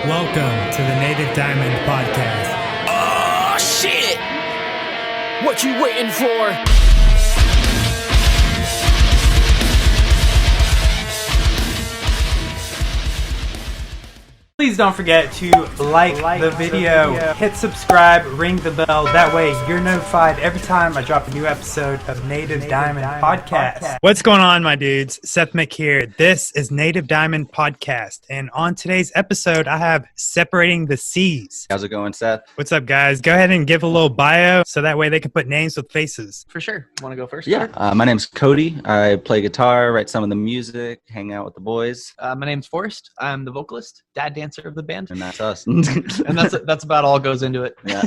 Welcome to the Native Diamond Podcast. Oh, shit! What you waiting for? Please don't forget to like the video, hit subscribe, ring the bell. That way you're notified every time I drop a new episode of Native Diamond Podcast. What's going on, my dudes? Seth Mick here. This is Native Diamond Podcast. And on today's episode, I have Separating the Seas. How's it going, Seth? What's up, guys? Go ahead and give a little bio so that way they can put names with faces. For sure. Want to go first? Yeah. My name's Cody. I play guitar, write some of the music, hang out with the boys. My name's Forrest. I'm the vocalist, dad dancer of the band. And that's us. And that's about all goes into it. Yeah.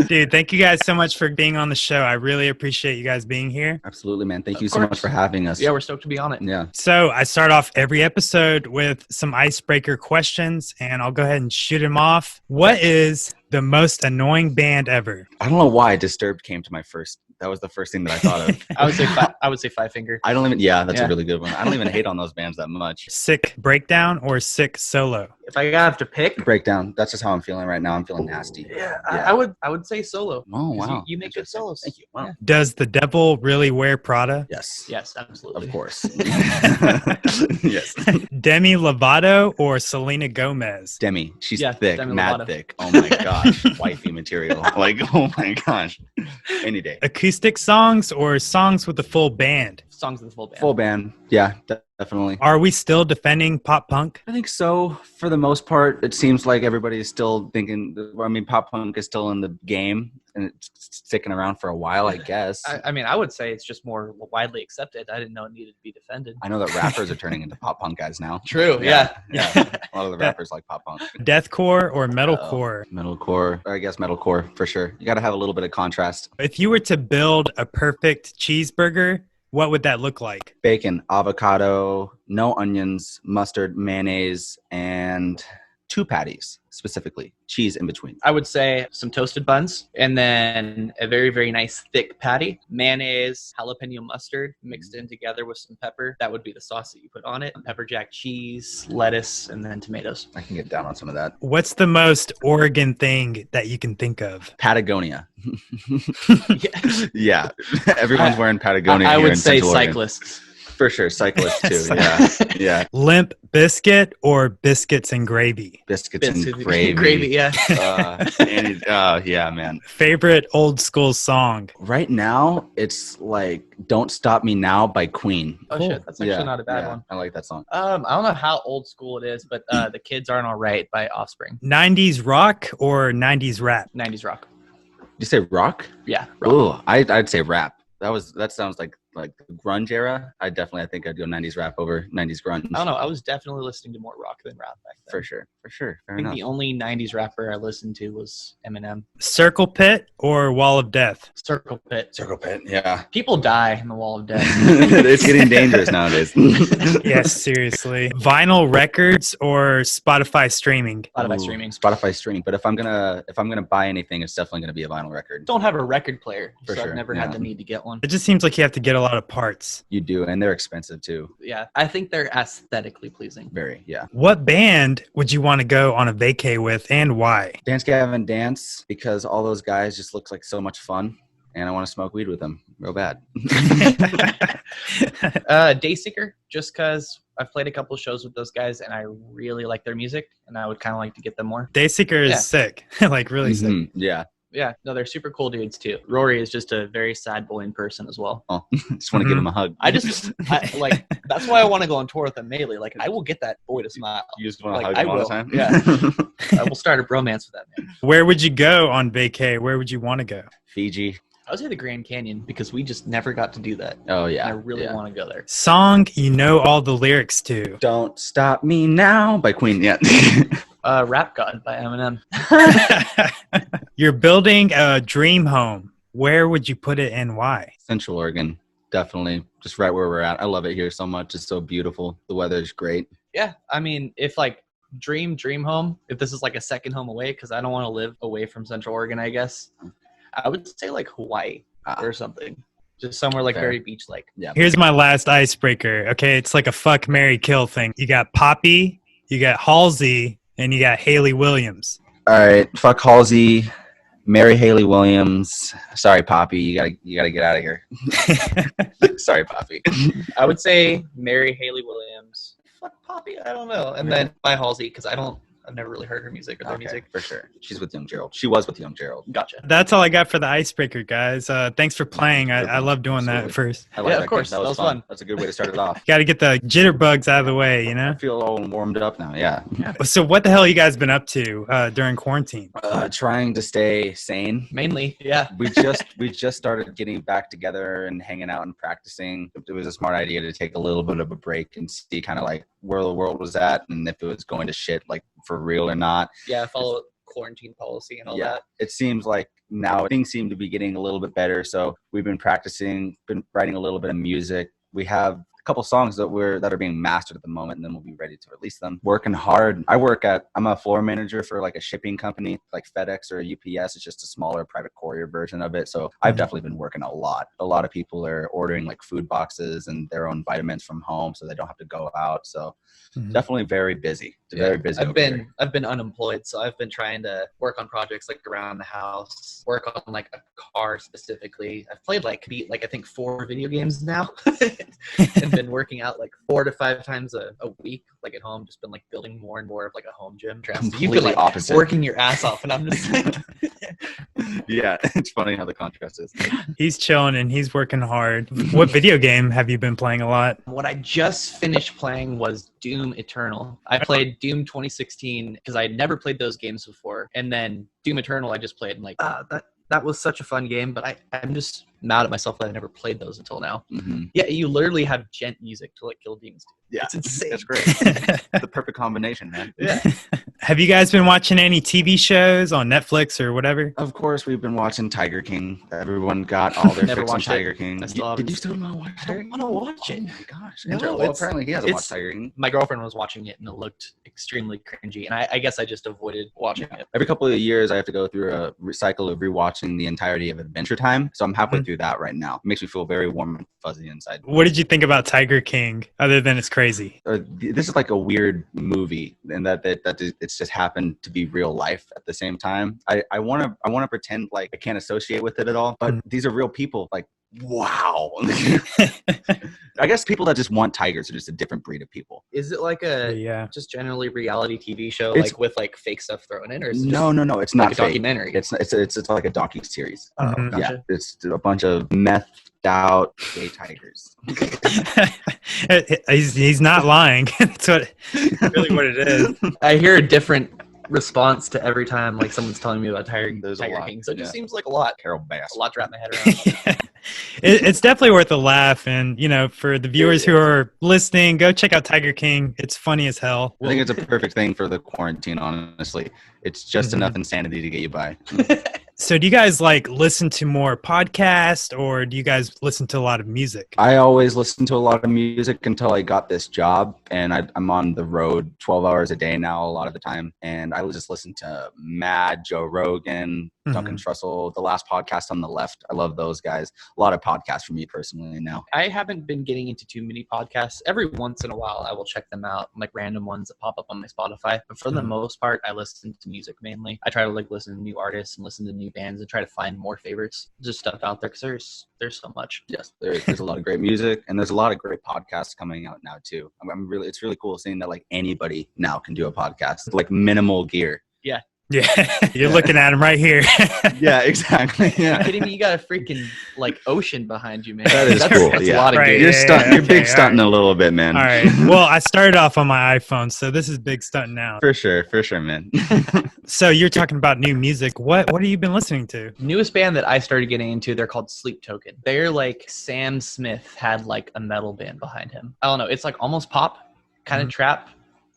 Dude, thank you guys so much for being on the show. I really appreciate you guys being here. Absolutely, man. Thank you so much for having us. Yeah, we're stoked to be on it. Yeah. So I start off every episode with some icebreaker questions, and I'll go ahead and shoot them off. What is the most annoying band ever? I don't know why Disturbed came to my first. That was the first thing that I thought of. I would say Five Finger. I don't even. Yeah, that's a really good one. I don't even hate on those bands that much. Sick Breakdown or Sick Solo? If I have to pick, Breakdown. That's just how I'm feeling right now. I'm feeling nasty. yeah. I would say Solo. Oh wow. You make good solos. Thank you. Wow. Yeah. Does the devil really wear Prada? Yes. Yes, absolutely. Of course. Yes. Demi Lovato or Selena Gomez? Demi. She's Yeah, thick. Demi Mad Lovato. thick. Oh my gosh. Wifey material. Like, oh my gosh. Any day. Acoustic songs or songs with a full band? Songs of the full band. Full band. Yeah, definitely. Are we still defending pop punk? I think so. For the most part, it seems like everybody is still thinking. I mean, pop punk is still in the game and it's sticking around for a while, I guess. I mean, I would say it's just more widely accepted. I didn't know it needed to be defended. I know that rappers are turning into pop punk guys now. True. Yeah. A lot of the rappers like pop punk. Deathcore or metalcore? Metalcore, or I guess metalcore for sure. You got to have a little bit of contrast. If you were to build a perfect cheeseburger, what would that look like? Bacon, avocado, no onions, mustard, mayonnaise, and 2 patties specifically. Cheese in between. I would say some toasted buns and then a very, very nice thick patty, mayonnaise, jalapeno mustard mixed in together with some pepper. That would be the sauce that you put on it. Pepper jack cheese, lettuce, and then tomatoes. I can get down on some of that. What's the most Oregon thing that you can think of? Patagonia. Yeah. Everyone's wearing Patagonia. I here would in say Central Oregon. cyclists. For sure. Cyclists too. Yeah. Yeah. Limp Biscuit or Biscuits and Gravy? Biscuits and gravy. Gravy, yeah. Yeah, man. Favorite old school song? Right now, it's like "Don't Stop Me Now" by Queen. Oh, shit. That's actually Yeah, not a bad yeah, one. I like that song. I don't know how old school it is, but The Kids Aren't Alright by Offspring. 90s rock or 90s rap? 90s rock. Did you say rock? Yeah. Rock. Oh, I'd say rap. That sounds like the grunge era. I think I'd go 90s rap over 90s grunge. I don't know. I was definitely listening to more rock than rap back then. For sure. Fair I think enough. the only 90s rapper I listened to was Eminem. Circle Pit or Wall of Death? Circle Pit. Circle Pit. Yeah. People die in the Wall of Death. It's getting dangerous nowadays. Yes, seriously. Vinyl records or Spotify streaming? Spotify streaming. Spotify streaming. But if I'm gonna buy anything, it's definitely gonna be a vinyl record. Don't have a record player, For so sure, I've never yeah. had the need to get one. It just seems like you have to get a lot of parts. You do, and they're expensive too. Yeah, I think they're aesthetically pleasing. Very, yeah. What band would you want to go on a vacay with and why? Dance Gavin Dance, because all those guys just look like so much fun, and I want to smoke weed with them real bad. Dayseeker, just because I've played a couple shows with those guys and I really like their music and I would kind of like to get them more. Dayseeker is Yeah. sick. Like really sick. Mhm, yeah. Yeah, no, they're super cool dudes too. Rory is just a very sad boy in person as well. Oh, just want to give him a hug. That's why I want to go on tour with them mainly. Like, I will get that boy to smile. You just want to Like, hug I him all the will. time? Yeah. I will start a bromance with that man. Where would you go on vacay? Where would you want to go? Fiji. I would say the Grand Canyon because we just never got to do that. Oh, And yeah. I really yeah. want to go there. Song you know all the lyrics to. Don't Stop Me Now by Queen. Yeah. Rap God by Eminem. You're building a dream home. Where would you put it and why? Central Oregon. Definitely. Just right where we're at. I love it here so much. It's so beautiful. The weather's great. Yeah, I mean, if like dream home, if this is like a second home away, because I don't want to live away from Central Oregon, I guess. I would say like Hawaii or something. Just somewhere like Fair. very beach-like. Yeah. Here's my last icebreaker. Okay, it's like a fuck, marry, kill thing. You got Poppy, you got Halsey, and you got Haley Williams. All right, fuck Halsey, marry Haley Williams. Sorry, Poppy, you gotta get out of here. Sorry, Poppy. I would say marry Haley Williams. Fuck Poppy, I don't know. And then buy Halsey because I've never really heard her music or their music. For sure. She's with Young Gerald. She was with Young Gerald. Gotcha. That's all I got for the icebreaker, guys. Thanks for playing. I love doing that Absolutely. first. I like Yeah, that of course. That was fun. That's a good way to start it off. Got to get the jitterbugs out of the way, you know? I feel all warmed up now. Yeah. So what the hell you guys been up to during quarantine? Trying to stay sane. Mainly, yeah. We just started getting back together and hanging out and practicing. It was a smart idea to take a little bit of a break and see kind of like where the world was at and if it was going to shit like for real or not. Yeah, follow quarantine policy and all that. It seems like now things seem to be getting a little bit better. So we've been practicing, been writing a little bit of music. We have a couple songs that are being mastered at the moment, and then we'll be ready to release them. Working hard. I'm a floor manager for like a shipping company, like FedEx or UPS. It's just a smaller private courier version of it. So I've definitely been working a lot. A lot of people are ordering like food boxes and their own vitamins from home, so they don't have to go out. So definitely very busy. Very busy. I've been unemployed, so I've been trying to work on projects like around the house, work on like a car specifically. I've played like I think 4 video games now, and been working out like 4 to 5 times a week, like at home. Just been like building more and more of like a home gym. You've been like opposite. working your ass off, and I'm just like, yeah, it's funny how the contrast is. He's chilling and he's working hard. What video game have you been playing a lot? what I just finished playing was Doom Eternal. I played Doom 2016 because I had never played those games before, and then Doom Eternal I just played and like that was such a fun game, but I'm just mad at myself that I never played those until now. Yeah, you literally have gent music to like kill demons. Yeah, it's insane. That's great. The perfect combination, man. Yeah. Have you guys been watching any TV shows on Netflix or whatever? Of course, we've been watching Tiger King. Everyone got all their Never fix on watched Tiger it. King. I still haven't. Did you still not watch I Tiger don't want to watch it. Oh my gosh. No, Well, it's- apparently he hasn't it's- watched Tiger King. My girlfriend was watching it and it looked extremely cringy, and I guess I just avoided watching it. Every couple of years, I have to go through a cycle of rewatching the entirety of Adventure Time. So I'm halfway through that right now. It makes me feel very warm and fuzzy inside. What did you think about Tiger King other than it's crazy? This is like a weird movie, and that it's just happened to be real life at the same time. I want to pretend like I can't associate with it at all, but these are real people. Like, wow. I guess people that just want tigers are just a different breed of people. Is it like a just generally reality TV show, It's- like with like fake stuff thrown in, or is it No, it's not like a fake. documentary? It's like a docu-series. Mhm. Yeah, it's a bunch of methed out gay tigers. He's not lying. That's really what it is. I hear a different response to every time like someone's telling me about There's a Tiger lot, King. So it just yeah. seems like a lot Carol Bass. to wrap my head around. It's definitely worth a laugh. And, for the viewers who are listening, go check out Tiger King. It's funny as hell. I think it's a perfect thing for the quarantine, honestly. It's just enough insanity to get you by. So do you guys listen to more podcasts or do you guys listen to a lot of music? I always listened to a lot of music until I got this job, and I'm on the road 12 hours a day now a lot of the time, and I just listen to Mad, Joe Rogan, Duncan Trussell, the last podcast on the left. I love those guys. A lot of podcasts for me personally now. I haven't been getting into too many podcasts. Every once in a while, I will check them out, like random ones that pop up on my Spotify. But for the most part, I listen to music mainly. I try to listen to new artists and listen to new bands and try to find more favorites. Just stuff out there because there's so much. Yes, there's a lot of great music, and there's a lot of great podcasts coming out now too. It's really cool seeing that anybody now can do a podcast, like minimal gear. Yeah, you're looking at him right here. Yeah, exactly. Are you Yeah. kidding me? You got a freaking ocean behind you, man. That is that's, cool, That's yeah. a lot of Right, gear. You're big okay, stunting a little bit, man. All right. Well, I started off on my iPhone, so this is big stunt now. For sure, man. So you're talking about new music. What have you been listening to? Newest band that I started getting into, they're called Sleep Token. They're like Sam Smith had like a metal band behind him. I don't know. It's like almost pop, kind of trap,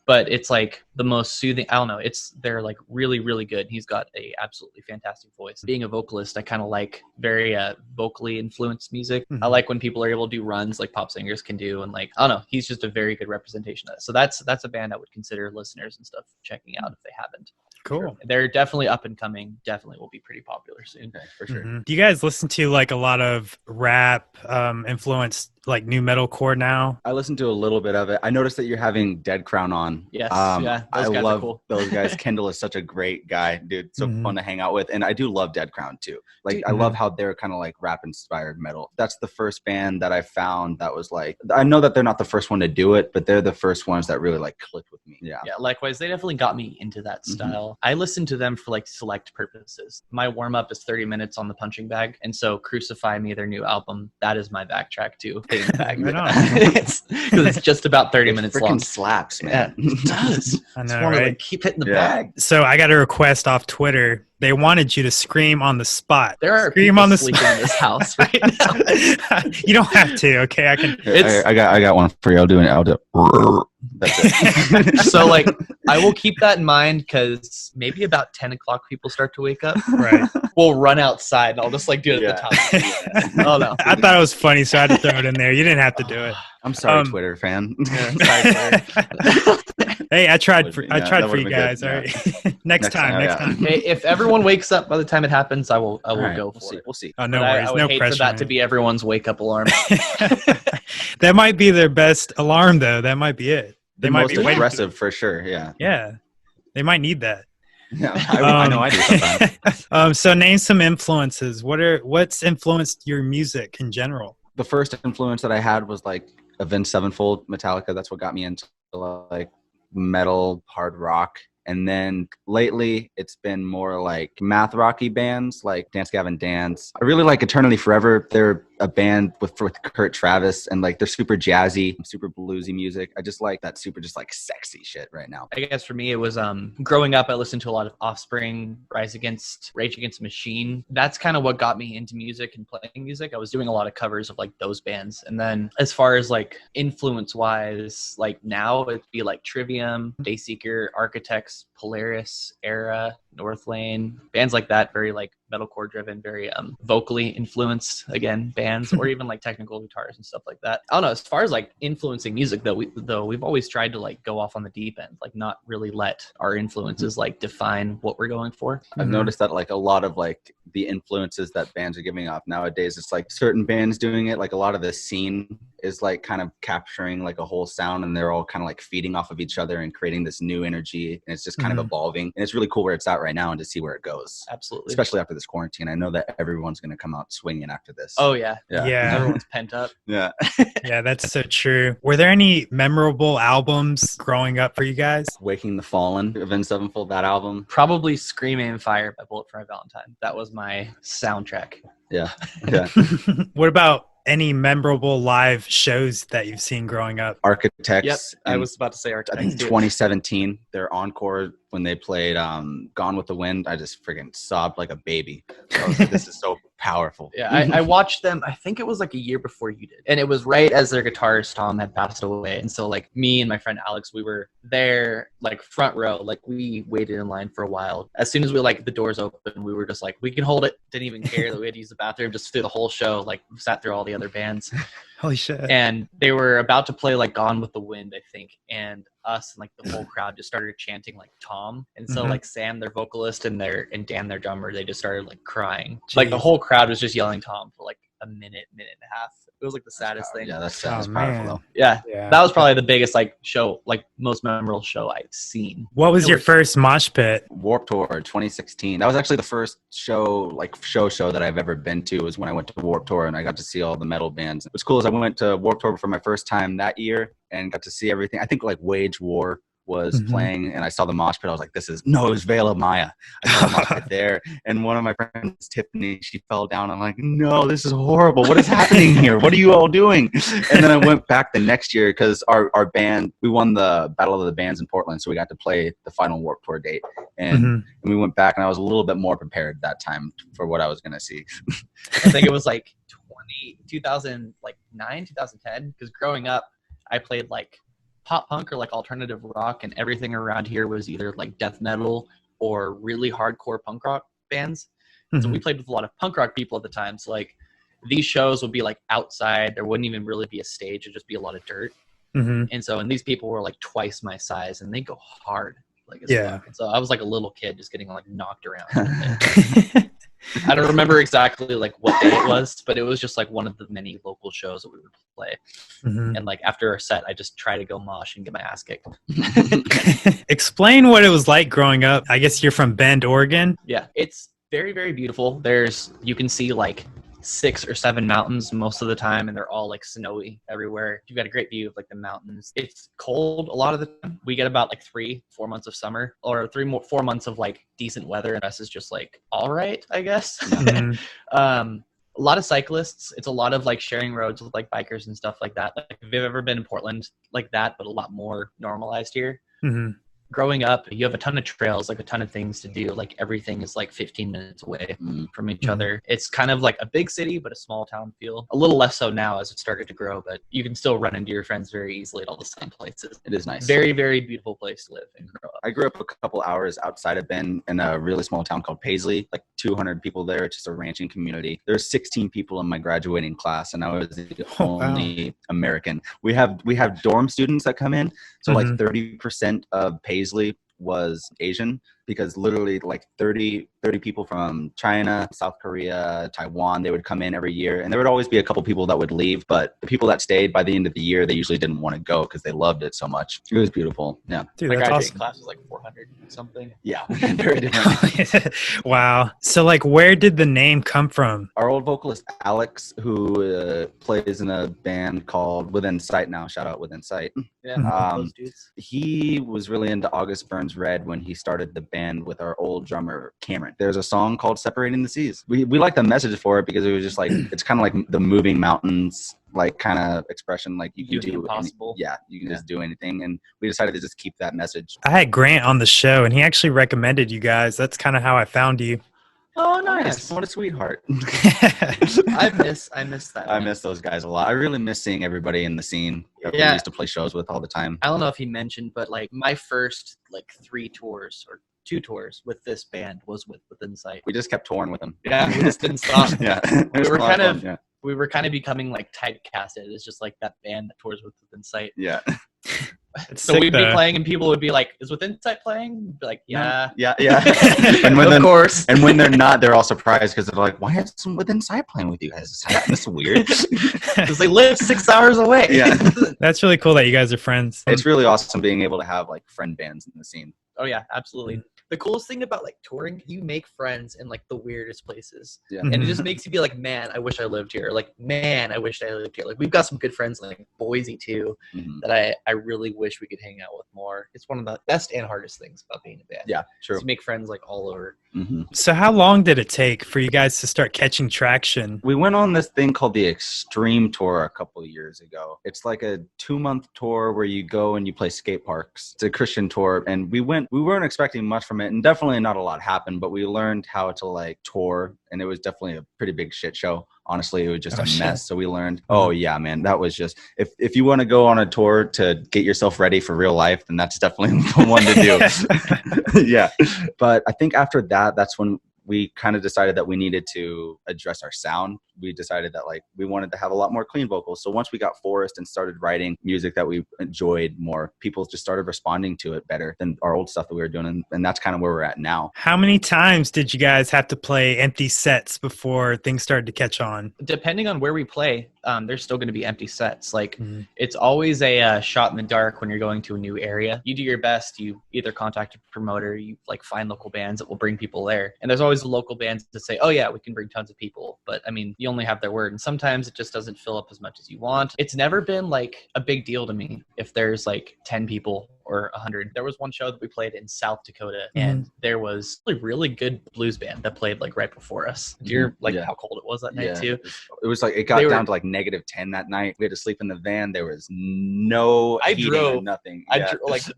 but it's like the most soothing. I don't know. They're like really, really good. He's got a absolutely fantastic voice. Being a vocalist, I kind of like very vocally influenced music. I like when people are able to do runs like pop singers can do, and I don't know. He's just a very good representation of that. So that's a band I would consider listeners and stuff checking out if they haven't. Cool. They're definitely up and coming. Definitely will be pretty popular soon. Okay, for sure. Mhm. Do you guys listen to like a lot of rap influenced like new metalcore now? I listened to a little bit of it. I noticed that you're having Dead Crown on. Yes, yeah, I those guys are love cool. those guys. Kendall is such a great guy, dude. So fun to hang out with, and I do love Dead Crown too. Like, Dude. I love how they're kind of like rap inspired metal. That's the first band that I found that was like. I know that they're not the first one to do it, but they're the first ones that really like clicked with me. Yeah. Yeah, likewise, they definitely got me into that style. I listen to them for like select purposes. My warm up is 30 minutes on the punching bag, and so Crucify Me, their new album, that is my backtrack to Hitting the Bag. Right on. Because it's just about 30 minutes long. Freaking slaps, man. Yeah, it does. I Just know, want to right? like keep hitting the Yeah. bag. So I got a request off Twitter. They wanted you to scream on the spot. There are Scream people on the sleeping in this house right now. You don't have to. Okay, I can. It's- I got one for you. I'll do it. That's it. So like I will keep that in mind because maybe about 10 o'clock people start to wake up. Right. We'll run outside and I'll just like do it at the top. Oh no. I thought it was funny, so I had to throw it in there. You didn't have to do it. I'm sorry, Twitter fan. Hey, I tried Would for be- I yeah, tried that for you would've been guys. good, All yeah. right. Next time. yeah. Next Hey, if everyone wakes up by the time it happens, I will All right, go we'll for see. it. We'll see. Oh, no But I worries. would No hate pressure. for that to man. be everyone's wake up alarm. That might be their best alarm, though. That might be it. They The might most be waiting. aggressive for sure. Yeah. Yeah, they might need that. Yeah. I know I do sometimes. So name some influences. What's influenced your music in general? The first influence that I had was like Avenged Sevenfold, Metallica. That's what got me into like metal, hard rock. And then lately, it's been more like math rocky bands like Dance Gavin Dance. I really like Eternally Forever. They're a band with Kurt Travis, and like they're super jazzy, super bluesy music. I just like that super just like sexy shit right now. I guess for me, it was growing up, I listened to a lot of Offspring, Rage Against the Machine. That's kind of what got me into music and playing music. I was doing a lot of covers of like those bands. And then as far as like influence wise, like now it'd be like Trivium, Dayseeker, Architects, Polaris, Era, Northlane, bands like that, very like metalcore driven, very vocally influenced again bands, or even like technical guitars and stuff like that. I don't know, as far as like influencing music though, we've always tried to like go off on the deep end, like not really let our influences like define what we're going for. I've noticed that like a lot of like the influences that bands are giving off nowadays, it's like certain bands doing it. Like a lot of the scene is like kind of capturing like a whole sound, and they're all kind of like feeding off of each other and creating this new energy, and it's just kind of evolving. And it's really cool where it's at right now and to see where it goes. Absolutely. Especially after this quarantine. I know that everyone's going to come out swinging after this. Oh yeah. Yeah. Everyone's pent up. Yeah. Yeah, that's so true. Were there any memorable albums growing up for you guys? Waking the Fallen, Avenged Sevenfold, that album. Probably Scream Aim Fire by Bullet for My Valentine. That was my soundtrack. Yeah. Yeah. What about any memorable live shows that you've seen growing up? Architects. Yep. I and was about to say I Architects. think too. 2017, their encore when they played Gone with the Wind, I just freaking sobbed like a baby. I was like, this is so powerful. Yeah, I watched them, I think it was like a year before you did. And it was right as their guitarist, Tom, had passed away. And so like me and my friend Alex, we were there like front row. Like we waited in line for a while. As soon as we like the doors open, we were just like, we can hold it. Didn't even care that we had to use the bathroom, just through the whole show, like sat through all the other bands. Holy shit. And they were about to play like Gone with the Wind, I think. And us and like the whole crowd just started chanting like Tom. And so like Sam, their vocalist, and Dan, their drummer, they just started like crying. Like the whole crowd was just yelling Tom for like a minute and a half. It was like the saddest thing. Yeah, that's Oh, powerful man. though. Yeah. Yeah. That was probably the biggest like show, like most memorable show I've seen. What was your first mosh pit? Warped Tour 2016. That was actually the first show that I've ever been to, was when I went to Warped Tour and I got to see all the metal bands. What's cool is I went to Warped Tour for my first time that year and got to see everything. I think like Wage War was playing, and I saw the mosh pit. I was like, it was Veil of Maya. I saw the mosh pit there, and one of my friends, Tiffany, she fell down. I'm like, no, this is horrible. What is happening here? What are you all doing? And then I went back the next year because our band, we won the Battle of the Bands in Portland, so we got to play the final Warped Tour date, and we went back, and I was a little bit more prepared that time for what I was going to see. I think it was like 2009, 2010, because growing up, I played like pop punk or like alternative rock, and everything around here was either like death metal or really hardcore punk rock bands. So we played with a lot of punk rock people at the time. So like these shows would be like outside. There wouldn't even really be a stage. It'd just be a lot of dirt. And so, and these people were like twice my size, and they go hard. like Yeah. fuck. So I was like a little kid just getting like knocked around. I don't remember exactly like what day it was, but it was just like one of the many local shows that we would play. Mhm. And like after a set, I just try to go mosh and get my ass kicked. Explain what it was like growing up. I guess you're from Bend, Oregon. Yeah, it's very, very beautiful. You can see like 6 or 7 mountains most of the time, and they're all like snowy everywhere. You've got a great view of like the mountains. It's cold a lot of the time. We get about like 3-4 months of summer, or 4 months of like decent weather, and the rest is just like all right, I guess. Mhm. A lot of cyclists. It's a lot of like sharing roads with like bikers and stuff like that. Like if you've ever been in Portland, like that, but a lot more normalized here. Mhm. Growing up, you have a ton of trails, like a ton of things to do. Like everything is like 15 minutes away from each other. It's kind of like a big city, but a small town feel. A little less so now as it started to grow, but you can still run into your friends very easily at all the same places. It is nice. Very, very beautiful place to live and grow up. I grew up a couple hours outside of Bend in a really small town called Paisley, like 200 people there. It's just a ranching community. There's 16 people in my graduating class, and I was the only American. We have dorm students that come in, so like 30% of Paisley was Asian, because literally like 30 people from China, South Korea, Taiwan, they would come in every year, and there would always be a couple people that would leave, but the people that stayed, by the end of the year, they usually didn't want to go because they loved it so much. It was beautiful. Yeah. Dude, My that's graduating awesome. class was like 400 something. Yeah. Very different. Wow. So like, where did the name come from? Our old vocalist, Alex, who plays in a band called Within Sight now, shout out Within Sight. Yeah, those dudes. He was really into August Burns Red when he started the band with our old drummer Cameron. There's a song called Separating the Seas. We like the message for it because it was just like, it's kind of like the moving mountains, like kind of expression, like you can do impossible. you can just do anything, and we decided to just keep that message. I had Grant on the show, and he actually recommended you guys. That's kind of how I found you. Oh, nice. What a sweetheart. I miss that. I miss those guys a lot. I really miss seeing everybody in the scene that we used to play shows with all the time. I don't know if he mentioned, but like my first like 3 tours or 2 tours with this band was with Within Sight. We just kept touring with them. Yeah, we just didn't stop. Yeah. We were kind of becoming like typecasted. It's just like that band that tours with Within Sight. Yeah. So we'd be playing, and people would be like, "Is Within Sight playing?" We'd be like, "Yeah, yeah." And when of course. And when they're not, they're all surprised because they're like, "Why is some Within Sight playing with you guys? This is weird." Because they live 6 hours away. Yeah. That's really cool that you guys are friends. It's really awesome being able to have like friend bands in the scene. Oh yeah, absolutely. The coolest thing about like touring, you make friends in like the weirdest places. Yeah. And it just makes you be like, man, I wish I lived here. Like, man, I wish I lived here. Like, we've got some good friends like Boise too that I really wish we could hang out with more. It's one of the best and hardest things about being a band. Yeah, true. You make friends like all over. So how long did it take for you guys to start catching traction? We went on this thing called the Extreme Tour a couple of years ago. It's like a 2-month tour where you go and you play skate parks. It's a Christian tour, and we weren't expecting much from it, and definitely not a lot happened, but we learned how to like tour, and it was definitely a pretty big shit show. Honestly, it was just a mess. So we learned, yeah, man, that was just, if you want to go on a tour to get yourself ready for real life, then that's definitely the one to do. Yeah. But I think after that, that's when we kind of decided that we needed to address our sound. We decided that like we wanted to have a lot more clean vocals. So once we got Forrest and started writing music that we enjoyed more, people just started responding to it better than our old stuff that we were doing. And that's kind of where we're at now. How many times did you guys have to play empty sets before things started to catch on? Depending on where we play, there's still going to be empty sets. Like it's always a shot in the dark when you're going to a new area. You do your best. You either contact a promoter, you like find local bands that will bring people there. And there's always the local bands that say, oh yeah, we can bring tons of people. But I mean, you only have their word. And sometimes it just doesn't fill up as much as you want. It's never been like a big deal to me if there's like 10 people or 100. There was one show that we played in South Dakota, and there was a really good blues band that played like right before us. Do you like how cold it was that night too? It was like, it got down to like -10 that night. We had to sleep in the van. There was no heating or nothing.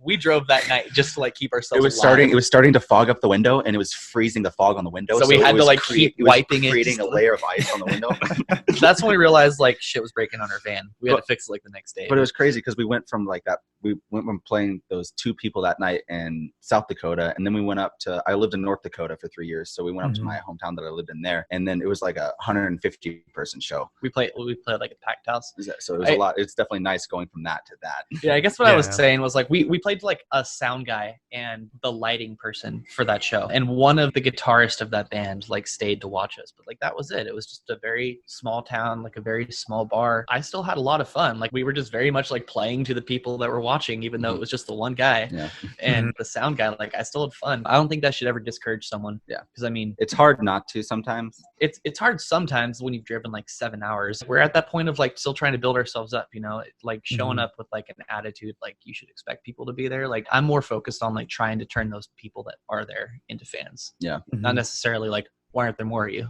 We drove that night just to like keep ourselves alive. It was starting to fog up the window, and it was freezing the fog on the window. So we had to like keep wiping it, creating a layer of ice on the window. That's when we realized like shit was breaking on our van. We had to fix it like the next day. But it was crazy because we went from like we went from playing those 2 people that night in South Dakota, and then we went up to, I lived in North Dakota for 3 years, so we went up to my hometown that I lived in there, and then it was like a 150 person show. We played like a packed house. So it was a lot. It's definitely nice going from that to that. Yeah, I guess what I was saying was like we played like a sound guy and the lighting person for that show, and one of the guitarists of that band like stayed to watch us, but like that was it. It was just a very small town, like a very small bar. I still had a lot of fun. Like we were just very much like playing to the people that were watching, even though it was just the one guy and the sound guy. Like I still had fun. I don't think that should ever discourage someone. Yeah, because I mean, it's hard not to sometimes. It's hard sometimes when you've driven like 7 hours. We're at that point of like still trying to build ourselves up, you know, like showing up with like an attitude, like you should expect people to be there. Like I'm more focused on like trying to turn those people that are there into fans. Yeah. Not necessarily like, why aren't there more of you?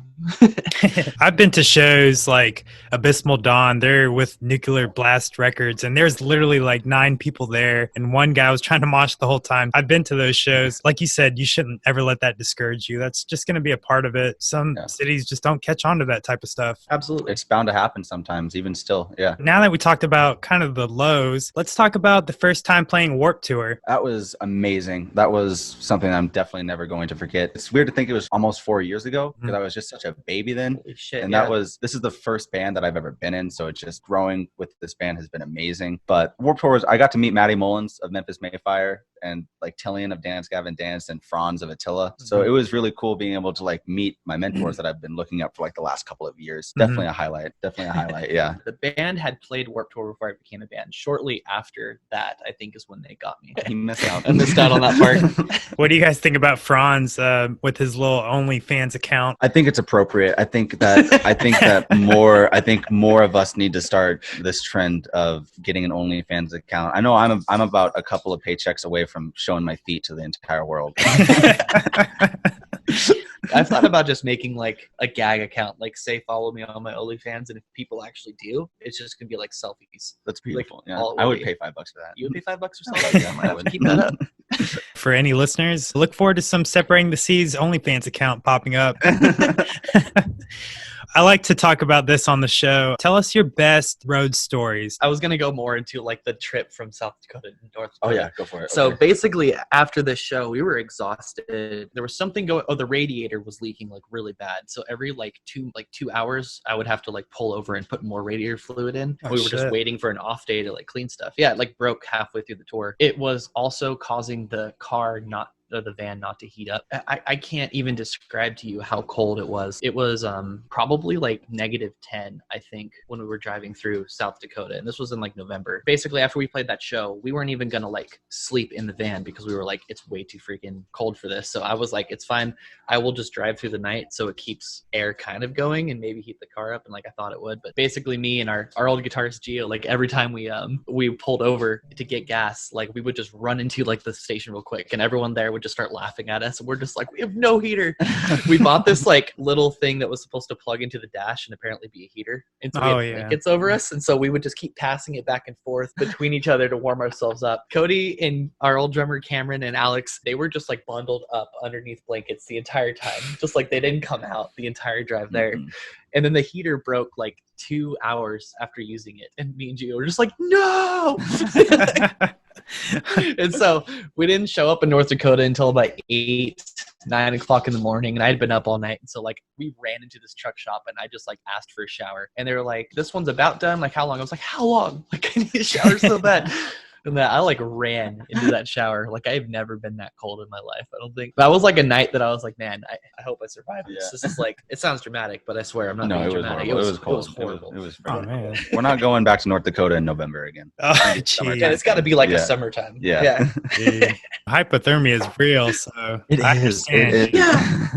I've been to shows like Abysmal Dawn. They're with Nuclear Blast Records, and there's literally like 9 people there, and one guy was trying to mosh the whole time. I've been to those shows. Like you said, you shouldn't ever let that discourage you. That's just going to be a part of it. Some cities just don't catch on to that type of stuff. Absolutely. It's bound to happen sometimes, even still. Yeah. Now that we talked about kind of the lows, let's talk about the first time playing Warped Tour. That was amazing. That was something I'm definitely never going to forget. It's weird to think it was almost 4 years ago, because I was just such a baby then. Holy shit, and this is the first band that I've ever been in, so it's just growing with this band has been amazing. But Warped Tour I got to meet Matty Mullins of Memphis Mayfire, and like Tillian of Dance Gavin Dance, and Franz of Attila. So it was really cool being able to like meet my mentors that I've been looking up for like the last couple of years. Definitely a highlight. Yeah. The band had played Warped Tour before I became a band. Shortly after that, I think is when they got me. He missed out. I missed out on that part. What do you guys think about Franz with his little OnlyFans account? I think it's appropriate. I think more of us need to start this trend of getting an OnlyFans account. I know I'm about a couple of paychecks away from showing my feet to the entire world. I've thought about just making like a gag account, like say follow me on my OnlyFans, and if people actually do, it's just gonna be like selfies. That's beautiful. Like, yeah. I would pay $5 for that. You would pay $5 or something? Yeah, I would keep that up. For any listeners, look forward to some Separating the Seas OnlyFans account popping up. I like to talk about this on the show. Tell us your best road stories. I was going to go more into like the trip from South Dakota to North Dakota. Oh yeah, go for it. So basically after this show, we were exhausted. There was something going, the radiator was leaking like really bad. So every like 2 hours, I would have to like pull over and put more radiator fluid in. We were just waiting for an off day to like clean stuff. Yeah, it like broke halfway through the tour. It was also causing the van not to heat up. I can't even describe to you how cold it was. It was probably like -10, I think, when we were driving through South Dakota. And this was in like November. Basically, after we played that show, we weren't even gonna like sleep in the van because we were like, it's way too freaking cold for this. So I was like, it's fine. I will just drive through the night so it keeps air kind of going and maybe heat the car up. And like I thought it would. But basically me and our old guitarist Gio, like every time we pulled over to get gas, like we would just run into like the station real quick and everyone there would just start laughing at us, and we're just like, we have no heater. We bought this like little thing that was supposed to plug into the dash and apparently be a heater, and so we had blankets over us, and so we would just keep passing it back and forth between each other to warm ourselves up. Cody and our old drummer Cameron and Alex, they were just like bundled up underneath blankets the entire time, just like they didn't come out the entire drive there. And then the heater broke like 2 hours after using it. And me and Gio were just like, no! And so we didn't show up in North Dakota until about 9 o'clock in the morning. And I had been up all night. And so like we ran into this truck shop and I just like asked for a shower. And they were like, this one's about done. Like, how long? I was like, how long? Like, I need a shower so bad. And that I like ran into that shower. Like I've never been that cold in my life. I don't think that was like a night that I was like, man, I hope I survive this. This is like, it sounds dramatic, but I swear I'm not being dramatic. It was cold. It was horrible. It was man. We're not going back to North Dakota in November again. Oh, yeah, it's got to be like a summertime. Yeah. Hypothermia is real, so it is. Yeah.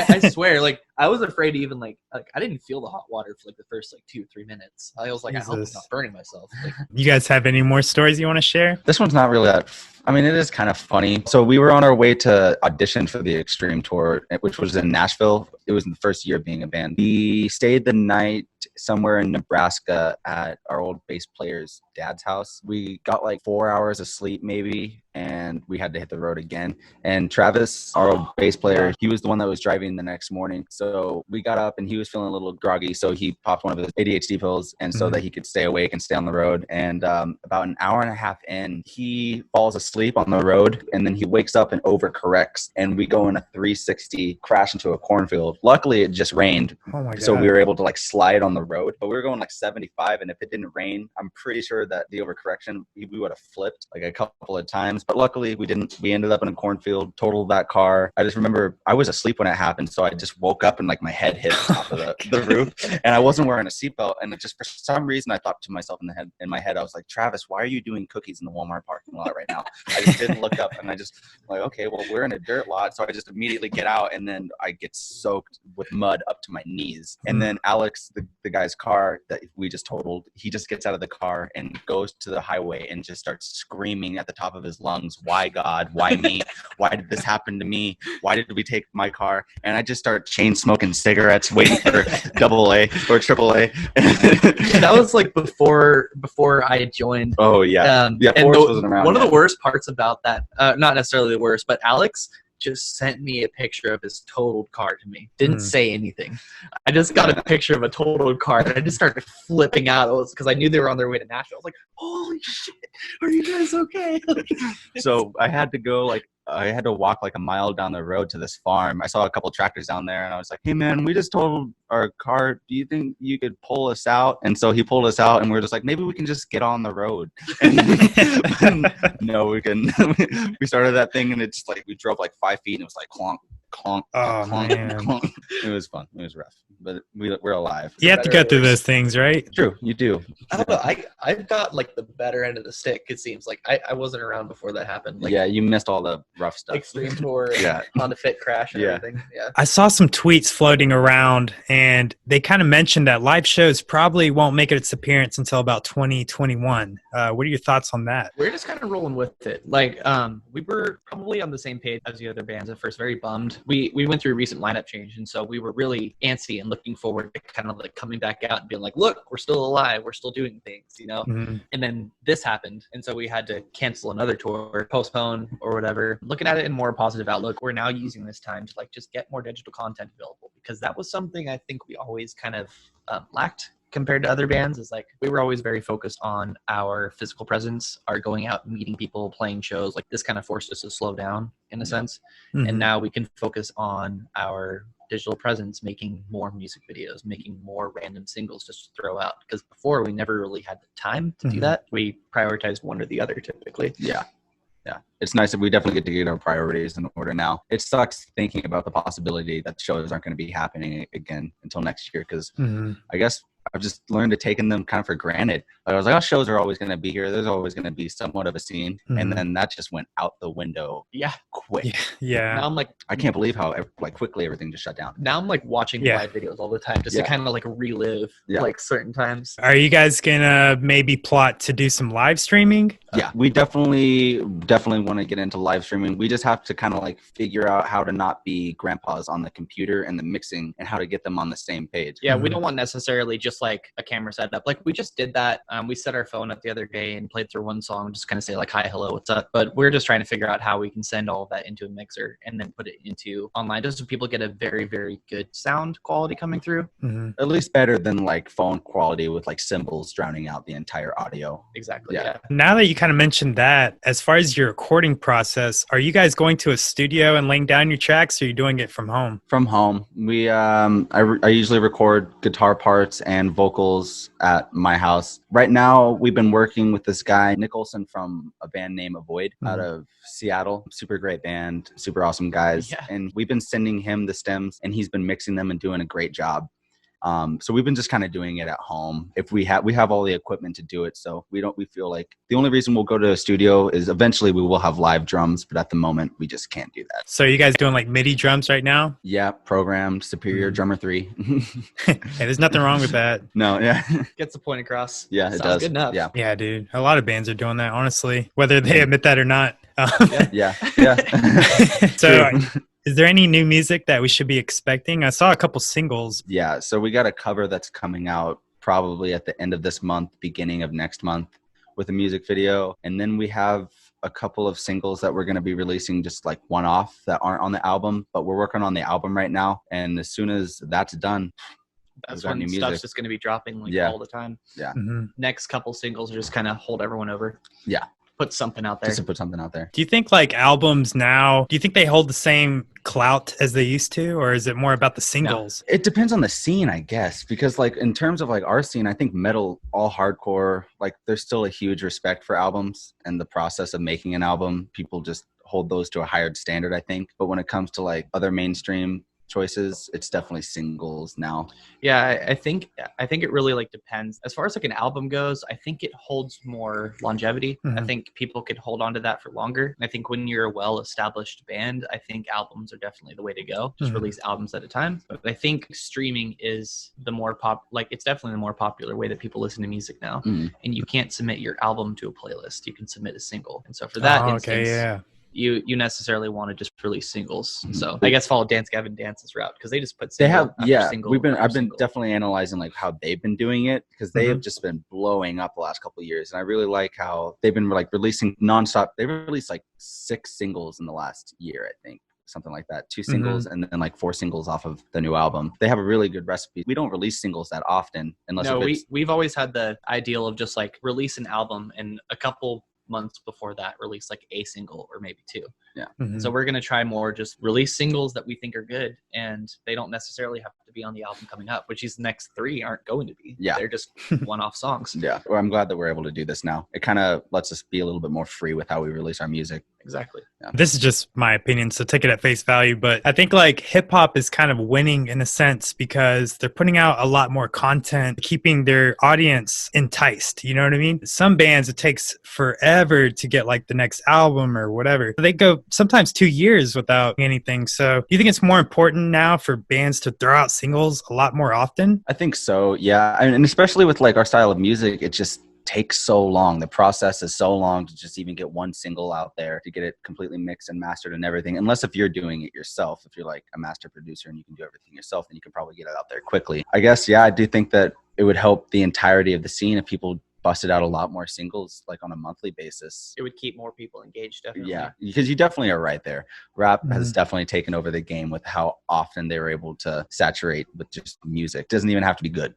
I swear, like I was afraid to even like I didn't feel the hot water for like the first like 2-3 minutes. I was like, I hope I'm not burning myself. Like, you guys have any more stories you want to share? This one's not really that. I mean, it is kind of funny. So we were on our way to audition for the Extreme tour, which was in Nashville it was the first year of being a band. We stayed the night somewhere in Nebraska at our old bass player's dad's house. We got like 4 hours of sleep maybe, and we had to hit the road again. And Travis, our old bass player, he was the one that was driving the next morning. So we got up and he was feeling a little groggy. So he popped one of his ADHD pills, and so that he could stay awake and stay on the road. And about an hour and a half in, he falls asleep on the road, and then he wakes up and overcorrects. And we go in a 360, crash into a cornfield. Luckily, it just rained. Oh my God. So we were able to like slide on the road, but we were going like 75. And if it didn't rain, I'm pretty sure that the overcorrection, we would have flipped like a couple of times. But luckily we didn't. We ended up in a cornfield, totaled that car. I just remember I was asleep when it happened. So I just woke up and like my head hit the top of the roof, and I wasn't wearing a seatbelt. And it just, for some reason, I thought to myself in my head, I was like, Travis, why are you doing cookies in the Walmart parking lot right now? I just didn't look up, and I just like, okay, well, we're in a dirt lot. So I just immediately get out, and then I get soaked with mud up to my knees. And then Alex, the guy's car that we just totaled, he just gets out of the car and goes to the highway and just starts screaming at the top of his lungs, why God, why me? Why did this happen to me? Why did we take my car? And I just start chain smoking cigarettes, waiting for AA or AAA. That was like before I joined. Oh yeah. Yeah, Forrest wasn't around. One of the worst parts about that, not necessarily the worst, but Alex just sent me a picture of his totaled car to me. Didn't say anything. I just got a picture of a totaled car, and I just started flipping out. It was because I knew they were on their way to Nashville. I was like, holy shit, are you guys okay? So I had to walk like a mile down the road to this farm. I saw a couple tractors down there, and I was like, hey man, we just totaled our car. Do you think you could pull us out? And so he pulled us out, and we were just like, maybe we can just get on the road. And no, we can. We started that thing, and it's like, we drove like 5 feet, and it was like clonk, clonk, clonk, man. clonk. It was fun. It was rough, but we're alive. You have to go through those things, right? True, you do. I don't know. I've got like the better end of the stick. It seems like I wasn't around before that happened. Like, yeah, you missed all the rough stuff. Extreme tour, Yeah. Honda Fit crash, and everything. Yeah. I saw some tweets floating around, and they kind of mentioned that live shows probably won't make its appearance until about 2021. What are your thoughts on that? We're just kind of rolling with it. Like, we were probably on the same page as the other bands at first, very bummed. We went through a recent lineup change, and so we were really antsy and looking forward to kind of like coming back out and being like, look, we're still alive, we're still doing things, you know? Mm-hmm. And then this happened, and so we had to cancel another tour, postpone or whatever. Looking at it in more positive outlook, we're now using this time to like just get more digital content available, because that was something I think we always kind of lacked compared to other bands. Is like, we were always very focused on our physical presence, our going out, meeting people, playing shows. Like, this kind of forced us to slow down in a sense. Mm-hmm. And now we can focus on our digital presence, making more music videos, making more random singles just to throw out. Because before, we never really had the time to do that. We prioritized one or the other typically. Yeah. It's nice that we definitely get to get our priorities in order now. It sucks thinking about the possibility that shows aren't going to be happening again until next year, because I guess I've just learned to take them kind of for granted. Like, I was like, oh, shows are always going to be here. There's always going to be somewhat of a scene. And then that just went out the window. Yeah. Quick. Yeah. Now I'm like, I can't believe how like quickly everything just shut down. now I'm like watching live videos all the time just to kind of like relive like certain times. Are you guys gonna maybe plot to do some live streaming? Yeah, we definitely want to get into live streaming. We just have to kind of like figure out how to not be grandpas on the computer and the mixing, and how to get them on the same page. Yeah, we don't want necessarily just like a camera setup. Like, we just did that. We set our phone up the other day and played through one song, just kind of say like, hi, hello, what's up? But we're just trying to figure out how we can send all of that into a mixer and then put it into online, just so people get a very, very good sound quality coming through. At least better than like phone quality with like cymbals drowning out the entire audio. Exactly. Yeah. Yeah. Now that you kind of mentioned that, as far as your recording process, are you guys going to a studio and laying down your tracks, or are you doing it from home? From home. We I usually record guitar parts and vocals at my house. Right now, we've been working with this guy, Nicholson, from a band named Avoid out of Seattle. Super great band, super awesome guys. Yeah. And we've been sending him the stems, and he's been mixing them and doing a great job. So we've been just kind of doing it at home. If we have all the equipment to do it. So we feel like the only reason we'll go to a studio is eventually we will have live drums, but at the moment we just can't do that. So are you guys doing like MIDI drums right now? Yeah. Programmed Superior Drummer 3. Hey, there's nothing wrong with that. No. Yeah. Gets the point across. Yeah. It Sounds does. good enough. Yeah. Yeah, dude. A lot of bands are doing that, honestly, whether they admit that or not. Yeah. So Is there any new music that we should be expecting? I saw a couple singles. Yeah, so we got a cover that's coming out probably at the end of this month, beginning of next month, with a music video. And then we have a couple of singles that we're going to be releasing just like one-off that aren't on the album, but we're working on the album right now. And as soon as that's done, that's got when new stuff's music. just going to be dropping like Yeah. all the time. Yeah. Next couple singles are just kind of hold everyone over. Yeah. Put something out there. Just to put something out there. Do you think like albums now, do you think they hold the same clout as they used to, or is it more about the singles? It depends on the scene, I guess, because like in terms of like our scene, I think metal, all hardcore, like there's still a huge respect for albums and the process of making an album. People just hold those to a higher standard, I think. But when it comes to like other mainstream choices, it's definitely singles now. Yeah, I think it really like depends. As far as like an album goes, I think it holds more longevity. I think people could hold on to that for longer. And I think when you're a well-established band, I think albums are definitely the way to go. Just release albums at a time. But I think streaming is the more it's definitely the more popular way that people listen to music now. And you can't submit your album to a playlist. You can submit a single. And so for that instance, you necessarily want to just release singles. So I guess follow Dance Gavin Dance's route, because they just put single single. I've been definitely analyzing like how they've been doing it, because they have just been blowing up the last couple of years, and I really like how they've been like releasing nonstop. They released like 6 singles in the last year, I think. Something like that, 2 singles and then like 4 singles off of the new album. They have a really good recipe. We don't release singles that often unless we've always had the ideal of just like release an album and a couple months before that release like a single or maybe 2. So we're going to try more just release singles that we think are good, and they don't necessarily have to be on the album coming up, which these next 3 aren't going to be. They're just one-off songs. Well, I'm glad that we're able to do this now. It kind of lets us be a little bit more free with how we release our music. Exactly. This is just my opinion, so take it at face value, but I think like hip hop is kind of winning in a sense because they're putting out a lot more content, keeping their audience enticed. You know what I mean? Some bands, it takes forever to get like the next album or whatever. They go sometimes 2 years without anything. So do you think it's more important now for bands to throw out singles a lot more often? I think so. Yeah. And especially with like our style of music, it just takes so long. The process is so long to just even get one single out there, to get it completely mixed and mastered and everything. Unless if you're doing it yourself, if you're like a master producer and you can do everything yourself, then you can probably get it out there quickly. I guess, I do think that it would help the entirety of the scene if people busted out a lot more singles like on a monthly basis. It would keep more people engaged, definitely. Yeah, because you definitely are right there. Rap has definitely taken over the game with how often they were able to saturate with just music. It doesn't even have to be good.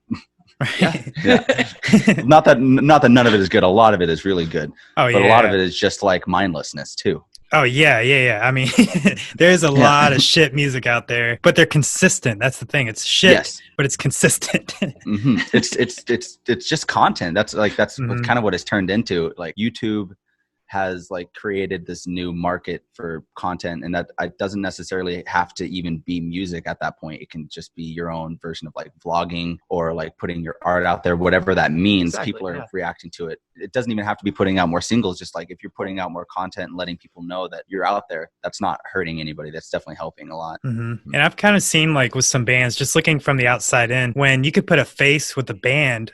Not that none of it is good. A lot of it is really good. But a lot of it is just like mindlessness too. Oh yeah. I mean, there's a lot of shit music out there, but they're consistent. That's the thing. It's shit, but it's consistent. It's just content. That's kind of what it's turned into. Like YouTube has like created this new market for content, and that it doesn't necessarily have to even be music at that point. It can just be your own version of like vlogging or like putting your art out there, whatever that means. People are reacting to it. It doesn't even have to be putting out more singles. Just like if you're putting out more content and letting people know that you're out there, that's not hurting anybody. That's definitely helping a lot. And I've kind of seen like with some bands, just looking from the outside in, when you could put a face with the band,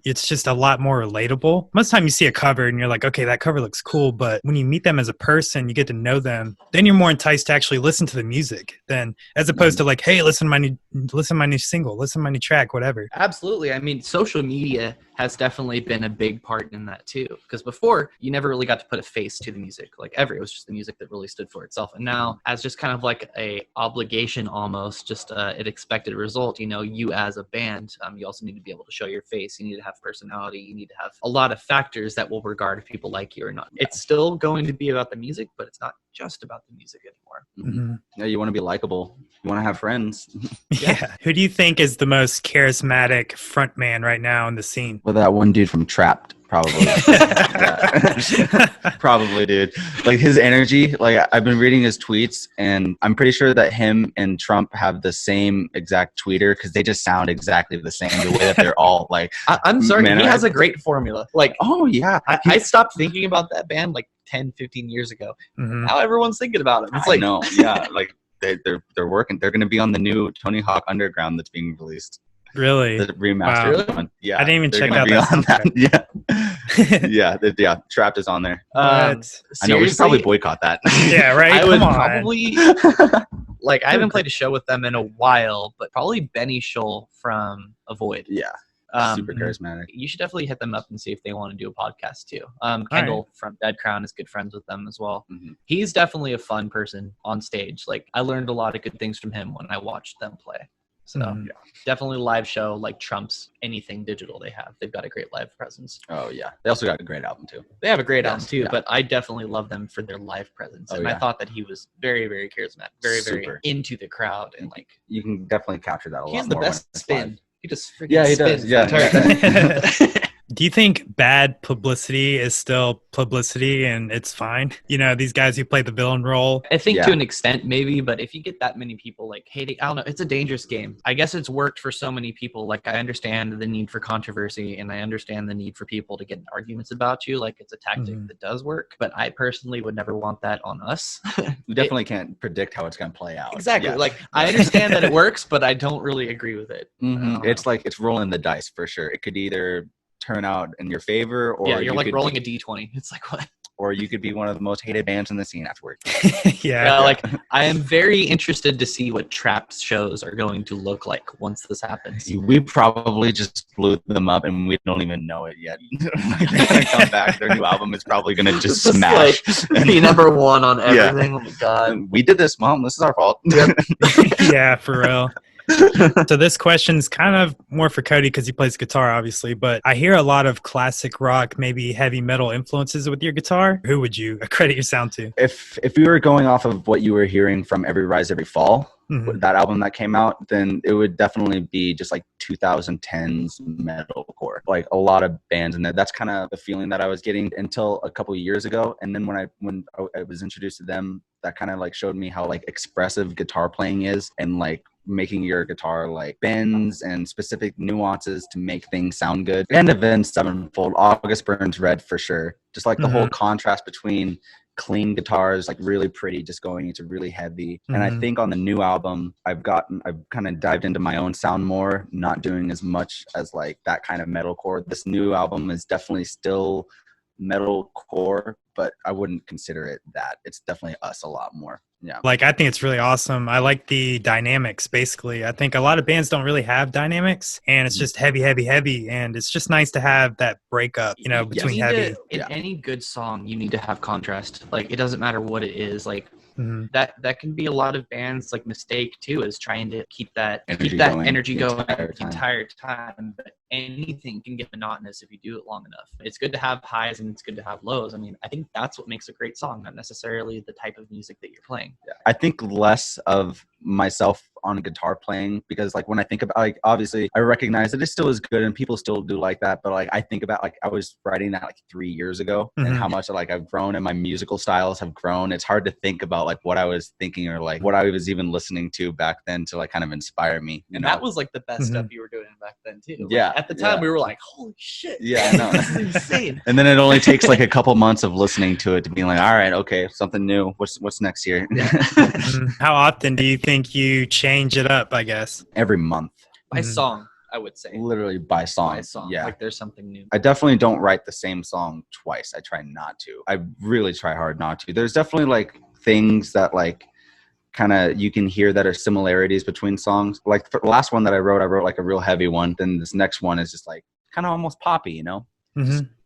it's just a lot more relatable. Most of the time you see a cover and you're like, okay, that cover looks cool. But when you meet them as a person, you get to know them, then you're more enticed to actually listen to the music than as opposed to like, hey, listen to my new single, listen to my new track, whatever. Absolutely. I mean, social media has definitely been a big part in that too, because before you never really got to put a face to the music like ever. It was just the music that really stood for itself. And now, as just kind of like a obligation, almost just an expected result, you as a band, you also need to be able to show your face. You need to have personality. You need to have a lot of factors that will regard if people like you or not. It's still going to be about the music, but it's not just about the music anymore. Yeah, you want to be likable. You want to have friends. Yeah. Who do you think is the most charismatic frontman right now in the scene? Well, that one dude from Trapped, probably. Probably, dude. Like his energy, like I've been reading his tweets, and I'm pretty sure that him and Trump have the same exact tweeter because they just sound exactly the same. The way that they're all like. I'm sorry, he has a great formula. Like, oh yeah, I stopped thinking about that band like 10, 15 years ago. Now everyone's thinking about it. It's like, no, yeah, like they're working. They're going to be on the new Tony Hawk Underground that's being released. Really? The remastered one. Yeah. I didn't even check out that. Yeah. Trapped is on there. I know we should probably boycott that. Yeah, right. I would probably Like, I haven't played a show with them in a while, but probably Benny Scholl from Avoid. Yeah. Super charismatic. You should definitely hit them up and see if they want to do a podcast too. Kendall from Dead Crown is good friends with them as well. He's definitely a fun person on stage. Like, I learned a lot of good things from him when I watched them play. So definitely live show like trumps anything digital they have. They've got a great live presence. Oh yeah, they also got a great album too. They have a great album too, but I definitely love them for their live presence. And I thought that he was very, very charismatic, very into the crowd, and like you can definitely capture that a lot. He's the more best spin. live. He just freaking spins. Yeah. Do you think bad publicity is still publicity and it's fine? You know, these guys who play the villain role. I think to an extent, maybe, but if you get that many people like hating, I don't know, it's a dangerous game. I guess it's worked for so many people. Like, I understand the need for controversy and I understand the need for people to get in arguments about you. Like, it's a tactic that does work, but I personally would never want that on us. You definitely can't predict how it's going to play out. Exactly. Like, I understand that it works, but I don't really agree with it. It's like, it's rolling the dice for sure. It could either turn out in your favor, or you're like rolling a d20. It's like, what? Or you could be one of the most hated bands in the scene afterwards. Like, I am very interested to see what Trapped shows are going to look like once this happens. We probably just blew them up and we don't even know it yet. They're gonna come back. Their new album is probably gonna just smash. Like, be number one on everything. Oh my god. We did this, Mom. This is our fault. Yeah, for real. So this question's kind of more for Cody because he plays guitar, obviously, but I hear a lot of classic rock, maybe heavy metal influences with your guitar. Who would you credit your sound to? If we were going off of what you were hearing from Every Rise, Every Fall, that album that came out, then it would definitely be just like 2010s metalcore. Like a lot of bands in there. That's kind of the feeling that I was getting until a couple of years ago. And then when I was introduced to them, that kind of like showed me how like expressive guitar playing is, and like making your guitar like bends and specific nuances to make things sound good. And Avenged Sevenfold, August Burns Red for sure. Just like the whole contrast between clean guitars, like really pretty, just going into really heavy. And I think on the new album, I've kind of dived into my own sound more, not doing as much as like that kind of metalcore. This new album is definitely still metalcore, but I wouldn't consider it that. It's definitely us a lot more. Yeah. Like, I think it's really awesome. I like the dynamics, basically. I think a lot of bands don't really have dynamics, and it's just heavy, heavy, heavy. And it's just nice to have that breakup, you know, between heavy. In any good song, you need to have contrast. Like, it doesn't matter what it is. Like, that can be a lot of bands' like mistake too, is trying to keep that energy going the entire time. But anything can get monotonous if you do it long enough. It's good to have highs and it's good to have lows. I mean, I think that's what makes a great song, not necessarily the type of music that you're playing. Yeah. I think less of myself on guitar playing, because like when I think about, like, obviously I recognize that it still is good and people still do like that, but like I think about, like, I was writing that like 3 years ago and how much like I've grown and my musical styles have grown. It's hard to think about like what I was thinking or like what I was even listening to back then to like kind of inspire me, you know? That was like the best stuff you were doing back then too. Like, yeah, at the time we were like, holy shit, yeah, I know. this is insane. And then it only takes like a couple months of listening to it to be like, all right, okay, something new, what's next here? How often do you think you change it up, I guess? Every month. By song, I would say. Literally by song. By song. Yeah. Like there's something new. I definitely don't write the same song twice. I try not to. I really try hard not to. There's definitely like things that like kind of you can hear that are similarities between songs. Like the last one that I wrote like a real heavy one. Then this next one is just like kind of almost poppy, you know?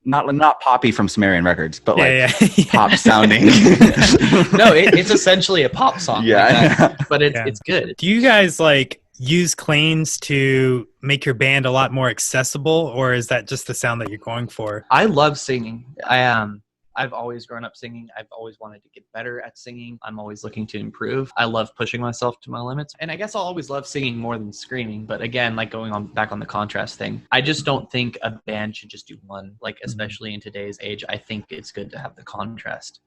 Not poppy from Sumerian Records, but like pop sounding. No, it's essentially a pop song. Yeah, like that, but it's good. Do you guys like use cleans to make your band a lot more accessible, or is that just the sound that you're going for? I love singing. I've always grown up singing. I've always wanted to get better at singing. I'm always looking to improve. I love pushing myself to my limits. And I guess I'll always love singing more than screaming. But again, like back on the contrast thing, I just don't think a band should just do one, like especially in today's age. I think it's good to have the contrast.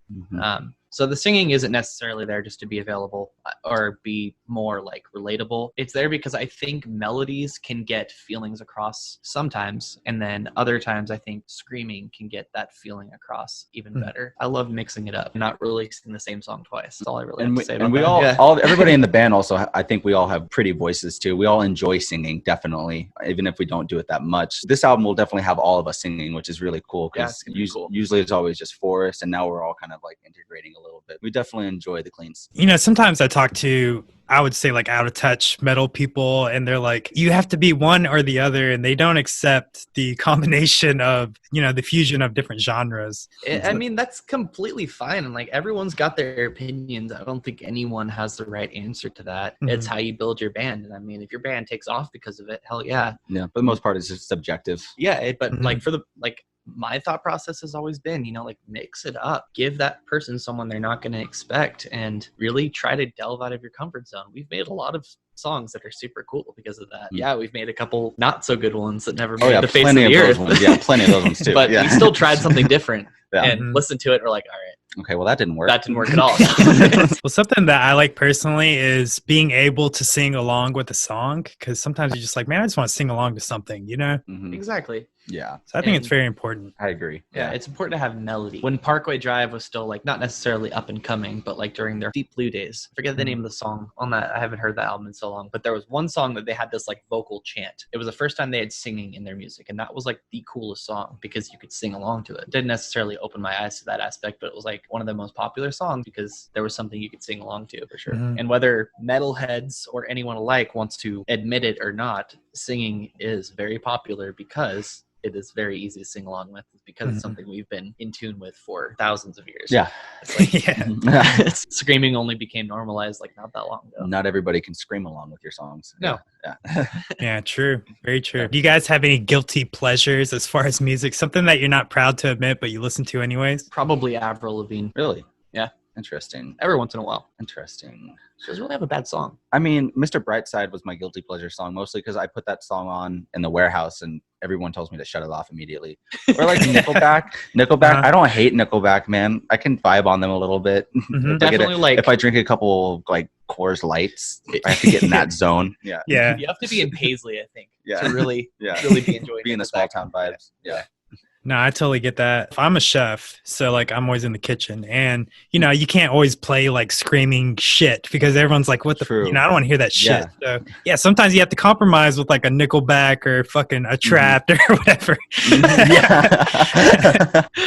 So the singing isn't necessarily there just to be available or be more like relatable. It's there because I think melodies can get feelings across sometimes. And then other times I think screaming can get that feeling across even better. I love mixing it up, not releasing the same song twice. That's all I really have to say about that. And everybody in the band also, I think we all have pretty voices too. We all enjoy singing, definitely, even if we don't do it that much. This album will definitely have all of us singing, which is really cool because usually it's always just Forrest, and now we're all kind of like integrating a little bit. We definitely enjoy the cleans. You know, sometimes I talk to I would say like out of touch metal people, and they're like, you have to be one or the other, and they don't accept the combination of, you know, the fusion of different genres. I mean, that's completely fine. And like everyone's got their opinions. I don't think anyone has the right answer to that. It's how you build your band. And I mean, if your band takes off because of it, hell yeah. Yeah, for the most part, it's just subjective. Yeah, but like for the my thought process has always been, you know, like mix it up, give that person someone they're not going to expect, and really try to delve out of your comfort zone. We've made a lot of songs that are super cool because of that. Yeah, we've made a couple not so good ones that never made the face of the earth. Yeah, plenty of those ones too. But we still tried something different and listened to it. We're like, all right. Okay, well, that didn't work. That didn't work at all. Well, something that I like personally is being able to sing along with a song, because sometimes you're just like, man, I just want to sing along to something, you know? Exactly. Yeah. So I think it's very important. I agree. Yeah, it's important to have melody. When Parkway Drive was still like not necessarily up and coming, but like during their Deep Blue days, I forget the name of the song on that. I haven't heard that album in so long, but there was one song that they had this like vocal chant. It was the first time they had singing in their music, and that was like the coolest song because you could sing along to it. Didn't necessarily open my eyes to that aspect, but it was like one of the most popular songs because there was something you could sing along to for sure. And whether metalheads or anyone alike wants to admit it or not, singing is very popular because it is very easy to sing along with, because it's something we've been in tune with for thousands of years. Yeah. It's like, screaming only became normalized like not that long ago. Not everybody can scream along with your songs. No. Yeah. Yeah, true. Very true. Do you guys have any guilty pleasures as far as music? Something that you're not proud to admit, but you listen to anyways? Probably Avril Lavigne. Really? Yeah. Interesting. Every once in a while. Interesting. She doesn't really have a bad song. I mean, Mr. Brightside was my guilty pleasure song, mostly because I put that song on in the warehouse and everyone tells me to shut it off immediately. Or like Nickelback. I don't hate Nickelback, man. I can vibe on them a little bit. Definitely if I drink a couple like Coors Lights, I have to get in that zone. Yeah. Yeah. You have to be in Paisley, I think, Yeah. to really be enjoying Be in the small town vibes. Yeah. No, I totally get that. I'm a chef, so like I'm always in the kitchen, and you know, you can't always play like screaming shit because everyone's like, what the, you know, I don't want to hear that shit. So yeah, sometimes you have to compromise with like a Nickelback or fucking a Trapped or whatever.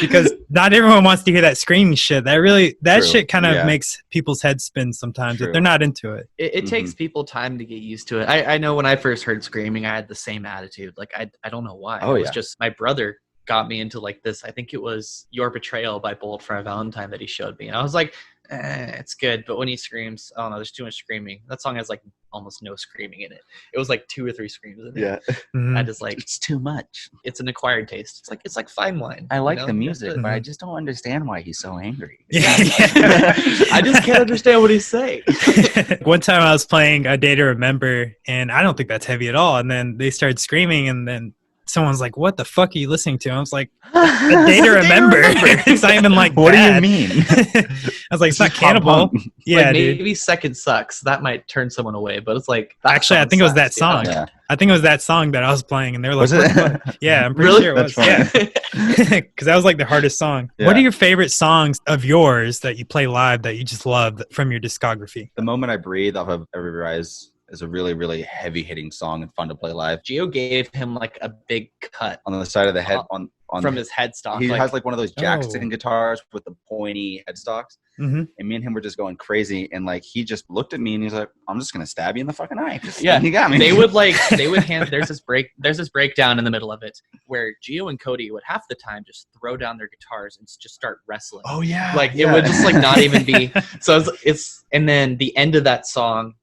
Because not everyone wants to hear that screaming shit. That shit kind of makes people's heads spin sometimes if they're not into it. It takes people time to get used to it. I know when I first heard screaming, I had the same attitude. Like I don't know why. It was just my brother got me into like this. I think it was Your Betrayal by Bolt for a Valentine that he showed me, and I was like, it's good, but when he screams, oh no, there's too much screaming. That song has like almost no screaming in it. It was like 2 or 3 screams in it. I just like, it's too much. It's an acquired taste. It's like fine wine. I like the music, but I just don't understand why he's so angry. I just can't understand what he's saying. One time I was playing A Day to Remember, and I don't think that's heavy at all, and then they started screaming, and then someone's like, what the fuck are you listening to? I was like, A Day to Remember. It's not even like what bad. do you mean? I was like, it's not Cannibal. Yeah, like dude. maybe Second Sucks. That might turn someone away, but it's like, actually, I think it was that song. Yeah. I think it was that song that I was playing, and they were like, was it? what? Yeah, I'm pretty Really? sure it was. That's Yeah. Because that was like the hardest song. Yeah. What are your favorite songs of yours that you play live that you just love from your discography? The Moment I Breathe off of Every Rise is a really, really heavy hitting song and fun to play live. Geo gave him like a big cut On the side of the head, on from his headstock. he has like one of those Jackson guitars with the pointy headstocks. And me and him were just going crazy, and like he just looked at me and he's like, I'm just gonna stab you in the fucking eye. Yeah, and he got me. They would hand there's this breakdown in the middle of it where Geo and Cody would half the time just throw down their guitars and just start wrestling. Oh yeah. Like it would just like not even be so it's and then the end of that song,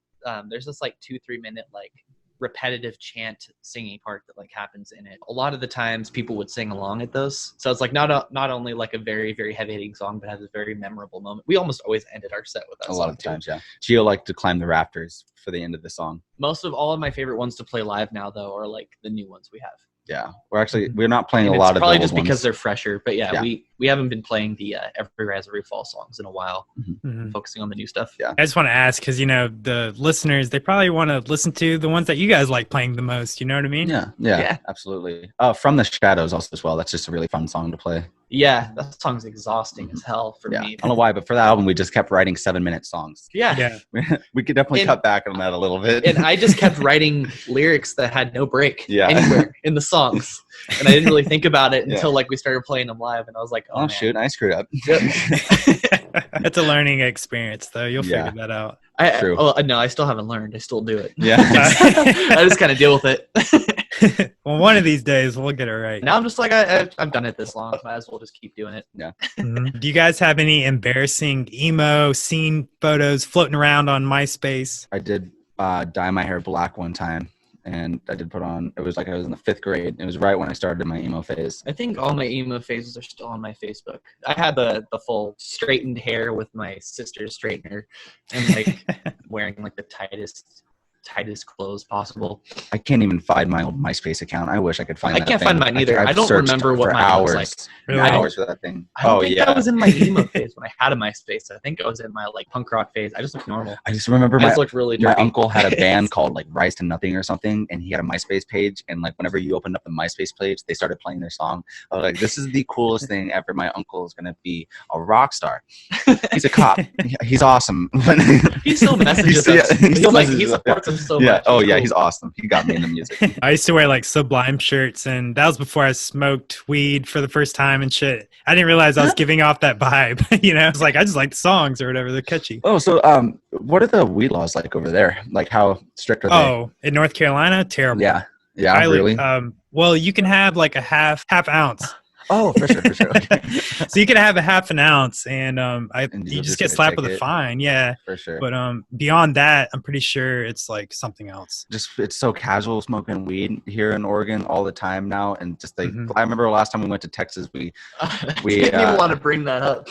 there's this like 2-3 minute like repetitive chant singing part that like happens in it. A lot of the times people would sing along at those, so it's like not only like a very, very heavy hitting song, but has a very memorable moment. We almost always ended our set with that a song lot of too. times. Yeah, Gio liked to climb the rafters for the end of the song. Most of all of my favorite ones to play live now though are like the new ones we have. Yeah, we're not playing And a lot it's of probably the old just because ones. they're fresher, but yeah. we haven't been playing the Every Rise Every Fall songs in a while, focusing on the new stuff. Yeah. I just want to ask, because you know the listeners, they probably want to listen to the ones that you guys like playing the most. You know what I mean? Yeah, absolutely. From the Shadows also as well. That's just a really fun song to play. Yeah, that song's exhausting as hell for me. I don't know why, but for that album, we just kept writing 7-minute songs. Yeah. We could definitely cut back on that a little bit. And I just kept writing lyrics that had no break anywhere in the songs. And I didn't really think about it until like we started playing them live, and I was like, oh man. Shoot, I screwed up. That's a learning experience, though. You'll Yeah. figure that out. True. No, I still haven't learned. I still do it. Yeah. I just kind of deal with it. Well, one of these days we'll get it right. Now I'm just like, I've done it this long. Might as well just keep doing it. Mhm. Do you guys have any embarrassing emo scene photos floating around on MySpace? I did dye my hair black one time, and I did put on. It was like I was in the 5th grade. It was right when I started my emo phase. I think all my emo phases are still on my Facebook. I had the full straightened hair with my sister's straightener and like wearing like the tightest clothes possible. I can't even find my old MySpace account. I wish I could find. I that can't thing. find mine either. I've I don't searched remember what for mine hours, looks like. Really? hours for that thing. I don't think I was in my emo phase when I had a MySpace. I think I was in my like punk rock phase. I just looked normal. I just remember I my just looked really my dirty. uncle had a band called like Rise to Nothing or something, and he had a MySpace page. And like whenever you opened up the MySpace page, they started playing their song. I was like, "This is the coolest thing ever." My uncle is gonna be a rock star. He's a cop. He's awesome. He still messages us. He supports us so Yeah. much. Oh It's yeah, cool. he's awesome. He got me into music. I used to wear like Sublime shirts, and that was before I smoked weed for the first time and shit. I didn't realize I was giving off that vibe. You know, it's like I just like the songs or whatever. They're catchy. Oh, so what are the weed laws like over there? Like how strict are they? Oh, in North Carolina, terrible. Yeah. Yeah, Highly- really? Well, you can have like a half ounce. Oh, for sure, for sure. Okay. So you can have a half an ounce, and And you you'll just just get get a slapped with a ticket. fine. Yeah, For sure. but beyond that, I'm pretty sure it's like something else. Just it's so casual smoking weed here in Oregon all the time now, and just like Mhm. I remember last time we went to Texas, we We didn't even want to bring that up.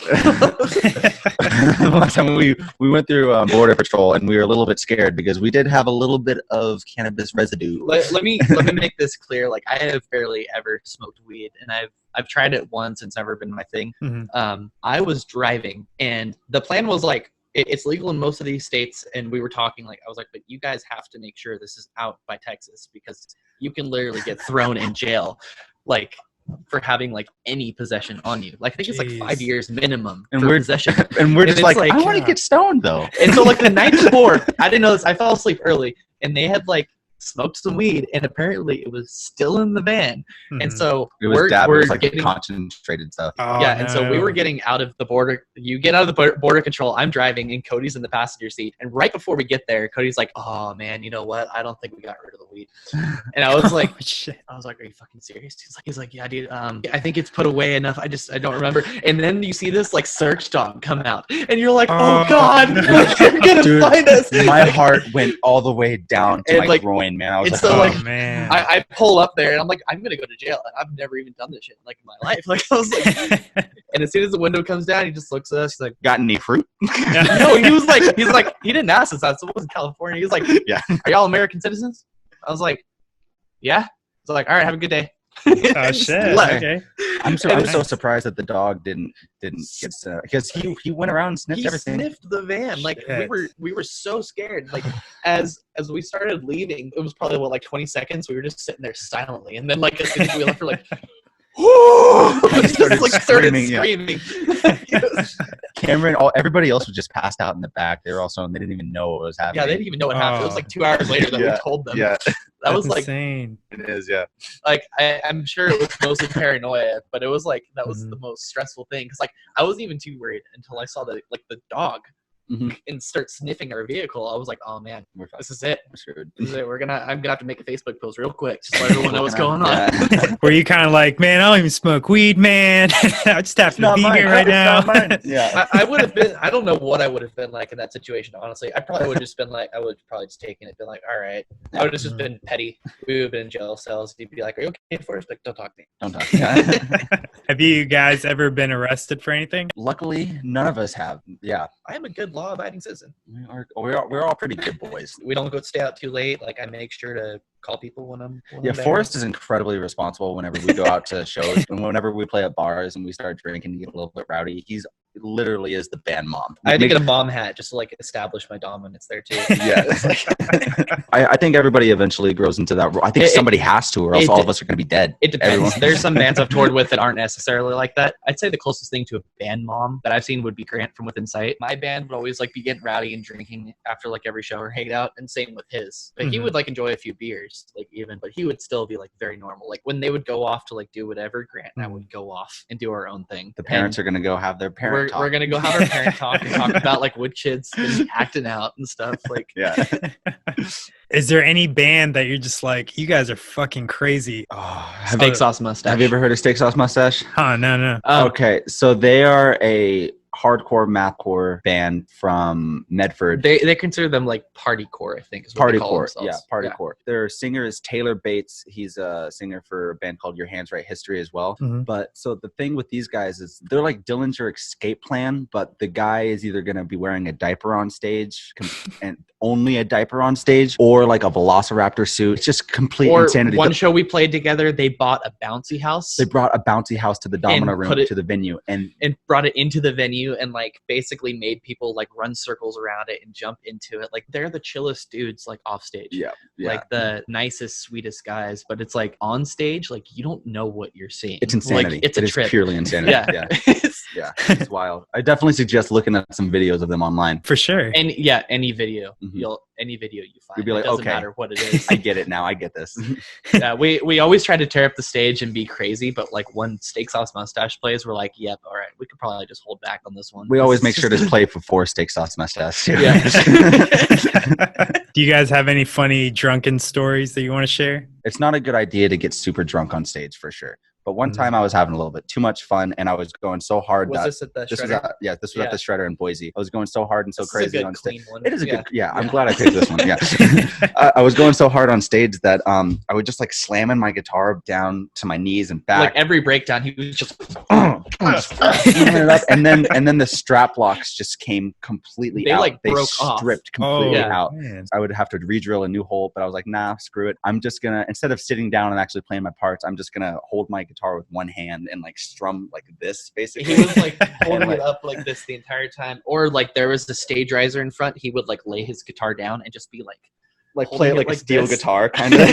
last time we went through border patrol, and we were a little bit scared because we did have a little bit of cannabis residue. let me make this clear. Like I have barely ever smoked weed, and I've tried it once. It's never been my thing. Mhm. I was driving, and the plan was like it's legal in most of these states, and we were talking like I was like, but you guys have to make sure this is out by Texas because you can literally get thrown in jail, like for having like any possession on you. Like I think it's like 5 Jeez. years minimum And for we're- possession. And we're And just it's like, like, I want to get stoned though. And so like the night before, I didn't know this. I fell asleep early, and they had like smoked some weed, and apparently it was still in the van. And Mhm. so It was we're dab. It was like getting concentrated stuff. Oh, yeah, and so we no. were getting out of the border. You get out of the border control. I'm driving, and Cody's in the passenger seat. And right before we get there, Cody's like, "Oh man, you know what? I don't think we got rid of the weed." And I was like, Oh, shit. "I was like, are you fucking serious?" He's like, "Yeah, dude. I think it's put away enough. I don't remember." And then you see this like search dog come out, and you're like, "Oh, Oh, God, no. you're gonna Dude, find us." My heart went all the way down to And, my like, groin, man. I was it's like, so, oh, like, Oh, man. I pull up there, and I'm like, I'm gonna go to jail. And I've never even done this shit like in my life. Like I was like, and as soon as the window comes down, he just looks at us. He's like, got any fruit? no, he's like, he didn't ask us that. So it was in California. He was like, Yeah. Are y'all American citizens? I was like, yeah. He's like, all right, have a good day. Oh, And just shit. left. Okay. I'm so Nice. surprised that the dog didn't get because he went around and sniffed He everything. sniffed the van. Like Shit. we were so scared. Like as we started leaving, it was probably like 20 seconds. We were just sitting there silently, and then like as soon as we left, we're like, He started screaming, yeah. screaming. Cameron, everybody else was just passed out in the back. They were also they didn't even know what was happening. Yeah, they didn't even know what happened. It was Oh. like 2 hours later that Yeah, we told them. Yeah, That That's was like insane. it is. Yeah, I'm sure it was mostly paranoia, but it was like that was Mhm. the most stressful thing because like I wasn't even too worried until I saw the dog Mhm. and start sniffing our vehicle. I was like, oh man, we're this is it. screwed. This is it. I'm gonna have to make a Facebook post real quick just to let everyone know what's going on. Yeah. Were you kind of like, man, I don't even smoke weed, man. I just happen to not be mine. here right It's now. not mine. Yeah. I would have been. I don't know what I would have been like in that situation. Honestly, I probably would have just been like, I would probably just taken it, been like, all right. I would have just been petty. We would have been in jail cells. He'd be like, are you okay, Forrest? Like, don't talk to me. Don't talk. Yeah. Have you guys ever been arrested for anything? Luckily, none of us have. Yeah, I am a good law-abiding citizen. we're all pretty good boys. We don't go stay out too late. Like I make sure to call people when I'm Yeah, there. Forrest is incredibly responsible whenever we go out to shows and whenever we play at bars and we start drinking and get a little bit rowdy. He's literally is the band mom. I had to get a mom hat just to like establish my dominance there too. Yeah. It's like, I think everybody eventually grows into that role. I think It- somebody has to, or else it- all of us are going to be dead. it depends. Everyone- There's some bands I've toured with that aren't necessarily like that. I'd say the closest thing to a band mom that I've seen would be Grant from Within Sight. My band would always like be getting rowdy and drinking after like every show or hangout, and same with his. But he Mhm. would like enjoy a few beers. worse, like even, but he would still be like very normal. Like when they would go off to like do whatever, Grant and I would go off and do our own thing. The parents are going to go have their parent talk. We're going to go have our parent talk and talk about like what kids been acting out and stuff. Like, yeah. Is there any band that you're just like, you guys are fucking crazy? Steak Sauce Mustache. Have you ever heard of Steak Sauce Mustache? Huh, no. Okay, so they are a hardcore mathcore band from Medford. They consider them like partycore, I think is what they call themselves. Yeah, partycore. Their singer is Taylor Bates. He's a singer for a band called Your Hands Write History as well. Mm-hmm. But so the thing with these guys is they're like Dillinger Escape Plan, but the guy is either going to be wearing a diaper on stage and only a diaper on stage, or like a velociraptor suit. It's just complete insanity. One show we played together, they bought a bouncy house. They brought a bouncy house to the Domino Room, to the venue, and brought it into the venue and like basically made people like run circles around it and jump into it. Like they're the chillest dudes like off stage. Yeah. Like the nicest, sweetest guys. But it's like on stage, like you don't know what you're seeing. It's insanity. Like, it's a trip. Purely insanity. Yeah. Yeah. It's wild. I definitely suggest looking at some videos of them online. For sure. And yeah, any video. Mm-hmm. Any video you find. You'll be like, it doesn't okay, matter what it is. I get it now. I get this. Yeah, we always try to tear up the stage and be crazy, but like when Steak Sauce Mustache plays, we're like, yep, all right, we could probably just hold back on this one. We always make sure to play before Steak Sauce Mustache. Yeah. Do you guys have any funny drunken stories that you want to share? It's not a good idea to get super drunk on stage for sure. But one time I was having a little bit too much fun, and I was going so hard. Was this at the Shredder? This was at the Shredder in Boise. I was going so hard and so crazy on stage. One. It is a good, I'm glad I picked this one. Yeah, I was going so hard on stage that I would just like slamming my guitar down to my knees and back. Like every breakdown, he was just it up, and then the strap locks just came completely out. They broke off. Stripped completely out. Man. I would have to re-drill a new hole, but I was like, nah, screw it. I'm just gonna, instead of sitting down and actually playing my parts, I'm just gonna hold my guitar with one hand and like strum like this basically. He was like holding it up like this the entire time, or like there was the stage riser in front, he would like lay his guitar down and just be like play it like a steel guitar kind of.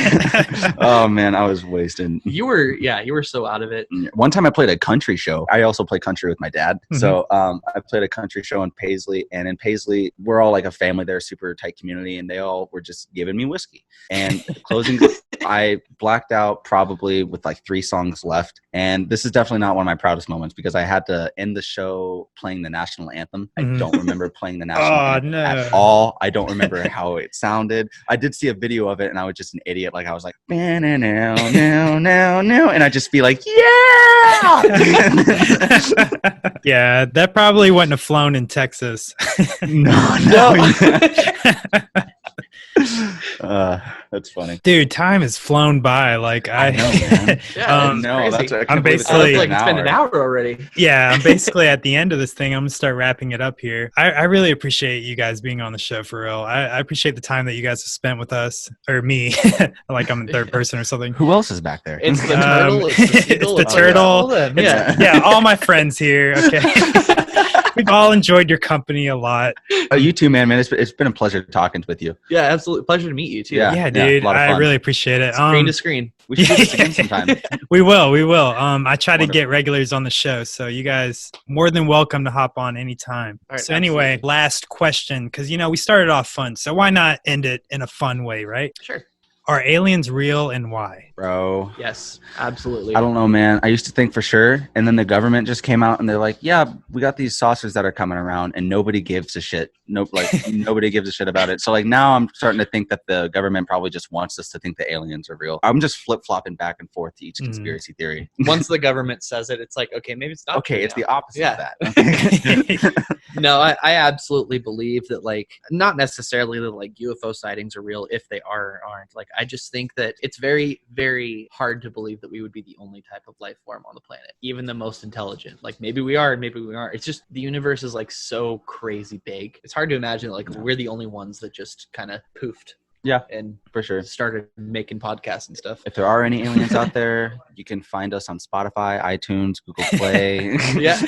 Oh man, I was wasted. You were so out of it. One time I played a country show. I also play country with my dad. Mm-hmm. So I played a country show in Paisley, and in Paisley we're all like a family there, super tight community, and they all were just giving me whiskey. And closing I blacked out probably with like 3 songs left, and this is definitely not one of my proudest moments because I had to end the show playing the national anthem. I don't remember playing the national anthem at all. I don't remember how it sounded. I did see a video of it, and I was just an idiot. Like I was like, now, and I'd just be like, yeah. Yeah, that probably wouldn't have flown in Texas. No. That's funny, dude. Time has flown by. Like I know, man. I'm basically like it's been an hour already. Yeah, I'm basically at the end of this thing. I'm gonna start wrapping it up here. I really appreciate you guys being on the show for real. I appreciate the time that you guys have spent with us, or me. Like I'm in third person or something. Who else is back there? It's the turtle. It's the seagull. It's the turtle. Yeah, all my friends here. Okay. We've all enjoyed your company a lot. You too, man. It's been a pleasure talking with you. Yeah, absolutely. Pleasure to meet you too. Yeah, dude. I really appreciate it. Screen to screen. We should do this again sometime. We will. I try to get regulars on the show, so you guys more than welcome to hop on anytime. Right, so anyway, last question, because we started off fun, so why not end it in a fun way, right? Sure. Are aliens real and why? Bro. Yes, absolutely. I don't know, man. I used to think for sure. And then the government just came out and they're like, yeah, we got these saucers that are coming around and nobody gives a shit. Nobody gives a shit about it. So like now I'm starting to think that the government probably just wants us to think the aliens are real. I'm just flip-flopping back and forth to each conspiracy theory. Once the government says it, it's like, okay, maybe it's not. Okay, it's the opposite of that. No, I absolutely believe that, like, not necessarily that like UFO sightings are real if they are or aren't. Like, I just think that it's very, very hard to believe that we would be the only type of life form on the planet, even the most intelligent. Like, maybe we are and maybe we aren't. It's just the universe is like so crazy big. It's hard to imagine that, like, we're the only ones that just kind of poofed. Yeah, and for sure started making podcasts and stuff. If there are any aliens out there, you can find us on Spotify, iTunes, Google Play. Yeah.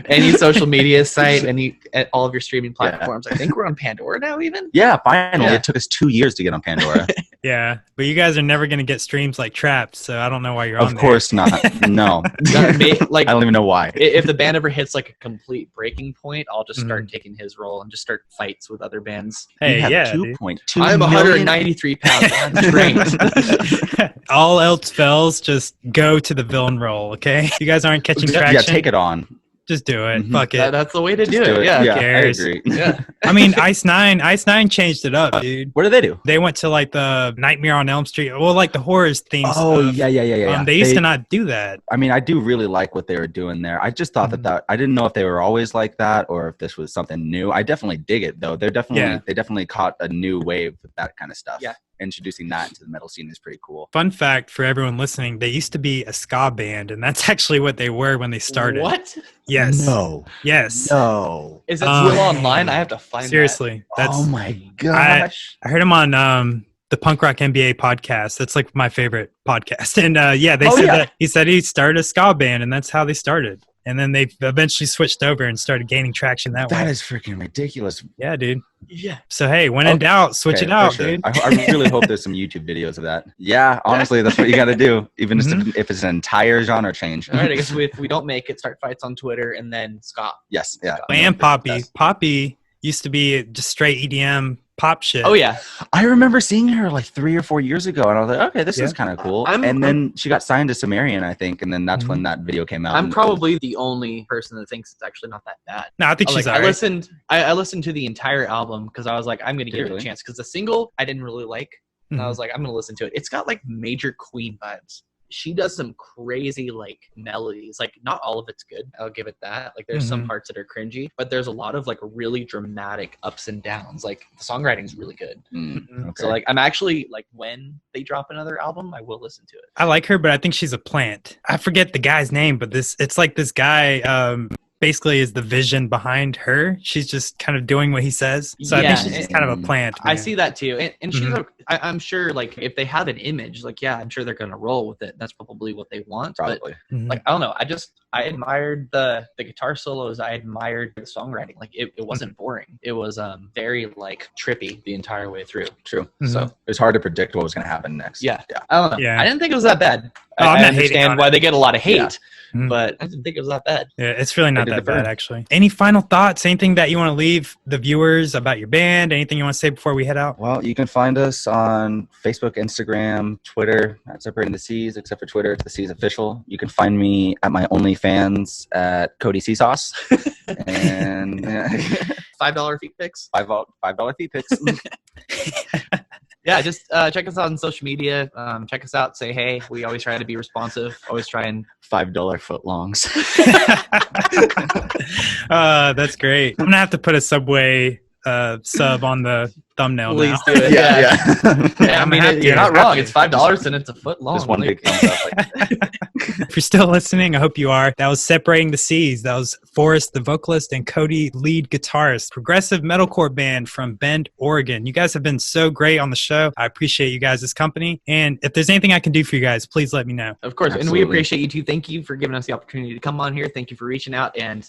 Any social media site, all of your streaming platforms. Yeah. I think we're on Pandora now even. Yeah, finally. Yeah. It took us 2 years to get on Pandora. Yeah, but you guys are never gonna get streams like Trapped, so I don't know why you're on Of there. course not. No. Like I don't even know why. if the band ever hits like a complete breaking point, I'll just start Mhm. taking his role and just start fights with other bands. Hey, we have yeah, dude. 2.2 I'm million. 193 pounds. I'm trained. All else fails, just go to the villain role, okay? You guys aren't catching traction. Yeah, take it on. Just do it. Mhm. Fuck it. That's the way to do Just it. Yeah. Who I cares? agree. Yeah. I mean, Ice Nine changed it up, dude. What do they do? They went to like the Nightmare on Elm Street, well, like the horror theme Oh, stuff. yeah. They used to not do that. I mean, I do really like what they were doing there. I just thought Mhm. that I didn't know if they were always like that or if this was something new. I definitely dig it though. They definitely caught a new wave with that kind of stuff. Yeah. Introducing that into the metal scene is pretty cool. Fun fact for everyone listening: they used to be a ska band, and that's actually what they were when they started. What? Yes. No. Yes. No. Is it Um, still online? I have to find Seriously, that's. Oh my gosh. I heard him on the Punk Rock NBA podcast. That's like my favorite podcast. And they Oh, said yeah. that he said he started a ska band, and that's how they started. And then they eventually switched over and started gaining traction that way. That is freaking ridiculous. Yeah, dude. that. Yeah. So hey, when in doubt, switch Okay, it out, for sure. dude. I really hope there's some YouTube videos of that. Yeah, honestly, that's what you got to do. Even if it's an entire genre change. All right. I guess if we don't make it, start fights on Twitter and then Scott. Yes. Yeah. And Poppy. That's- Poppy used to be just straight EDM pop shit. Oh yeah. I remember seeing her like 3 or 4 years ago, and I was like, okay, this Yeah. is kind of cool. I'm- and then she got signed to Sumerian, I think, and then that's Mhm. when that video came out. I'm and- probably the only person that thinks it's actually not that bad. No, I think she's I alright. listened. I listened to the entire album because I was like, I'm gonna give it Really? a chance. Because the single I didn't really like, and I Mhm. was like, I'm gonna listen to it. It's got like major Queen vibes. She does some crazy like melodies. Like not all of it's good. I'll give it that. Like there's some Mhm. parts that are cringy, but there's a lot of like really dramatic ups and downs. Like the songwriting's really good. Okay. So like I'm actually like when they drop another album, I will listen to it. I like her, but I think she's a plant. I forget the guy's name, but it's like this guy basically is the vision behind her. She's just kind of doing what he says. So I Yeah, think she's just kind of a plant. I man. see that too, and she's. Mhm. I'm sure, like if they have an image, like yeah, I'm sure they're gonna roll with it. That's probably what they want. But Probably. Mhm. like I don't know, I admired the guitar solos. I admired the songwriting. Like it wasn't boring. It was very like trippy the entire way through. True. Mhm. So It was hard to predict what was going to happen next. yeah, Yeah. I don't know. Yeah. I didn't think it was that bad. Oh, I'm I not hating on understand it. why they get a lot of hate, Yeah. Mhm. but I didn't think it was that bad. Yeah, it's really not did that the burn. bad, actually. Any final thoughts? Anything that you want to leave the viewers about your band? Anything you want to say before we head out? Well, you can find us on Facebook, Instagram, Twitter, not separating the C's, except for Twitter. It's the C's official. You can find me at my OnlyFans at Cody C Sauce. And $5 feet pics. $5 fee picks. Yeah, just check us out on social media. Check us out. Say hey. We always try to be responsive. Always try and $5 footlongs. That's great. I'm gonna have to put a Subway sub on the thumbnail please now. do it. yeah. Yeah, I I'm mean, happy. you're not I'm wrong. happy. It's $5 and it's a foot long. Just one Like, big thumbs up. Like, If you're still listening, I hope you are. That was Separating the Seas. That was Forrest, the vocalist, and Cody, lead guitarist. Progressive metalcore band from Bend, Oregon. You guys have been so great on the show. I appreciate you guys' company. And if there's anything I can do for you guys, please let me know. Of course, and Absolutely. we appreciate you too. Thank you for giving us the opportunity to come on here. Thank you for reaching out, and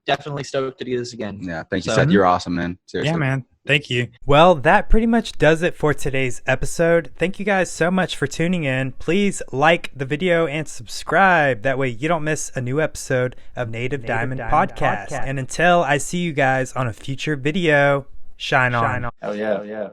definitely stoked to do this again. yeah, thank you, So- Seth. You're awesome, man. Seriously. Yeah, man. Thank you. Well, that pretty much does it for today's episode. Thank you guys so much for tuning in. Please like the video and subscribe. That way you don't miss a new episode of Native Diamond Podcast. And until I see you guys on a future video, shine on. Hell yeah.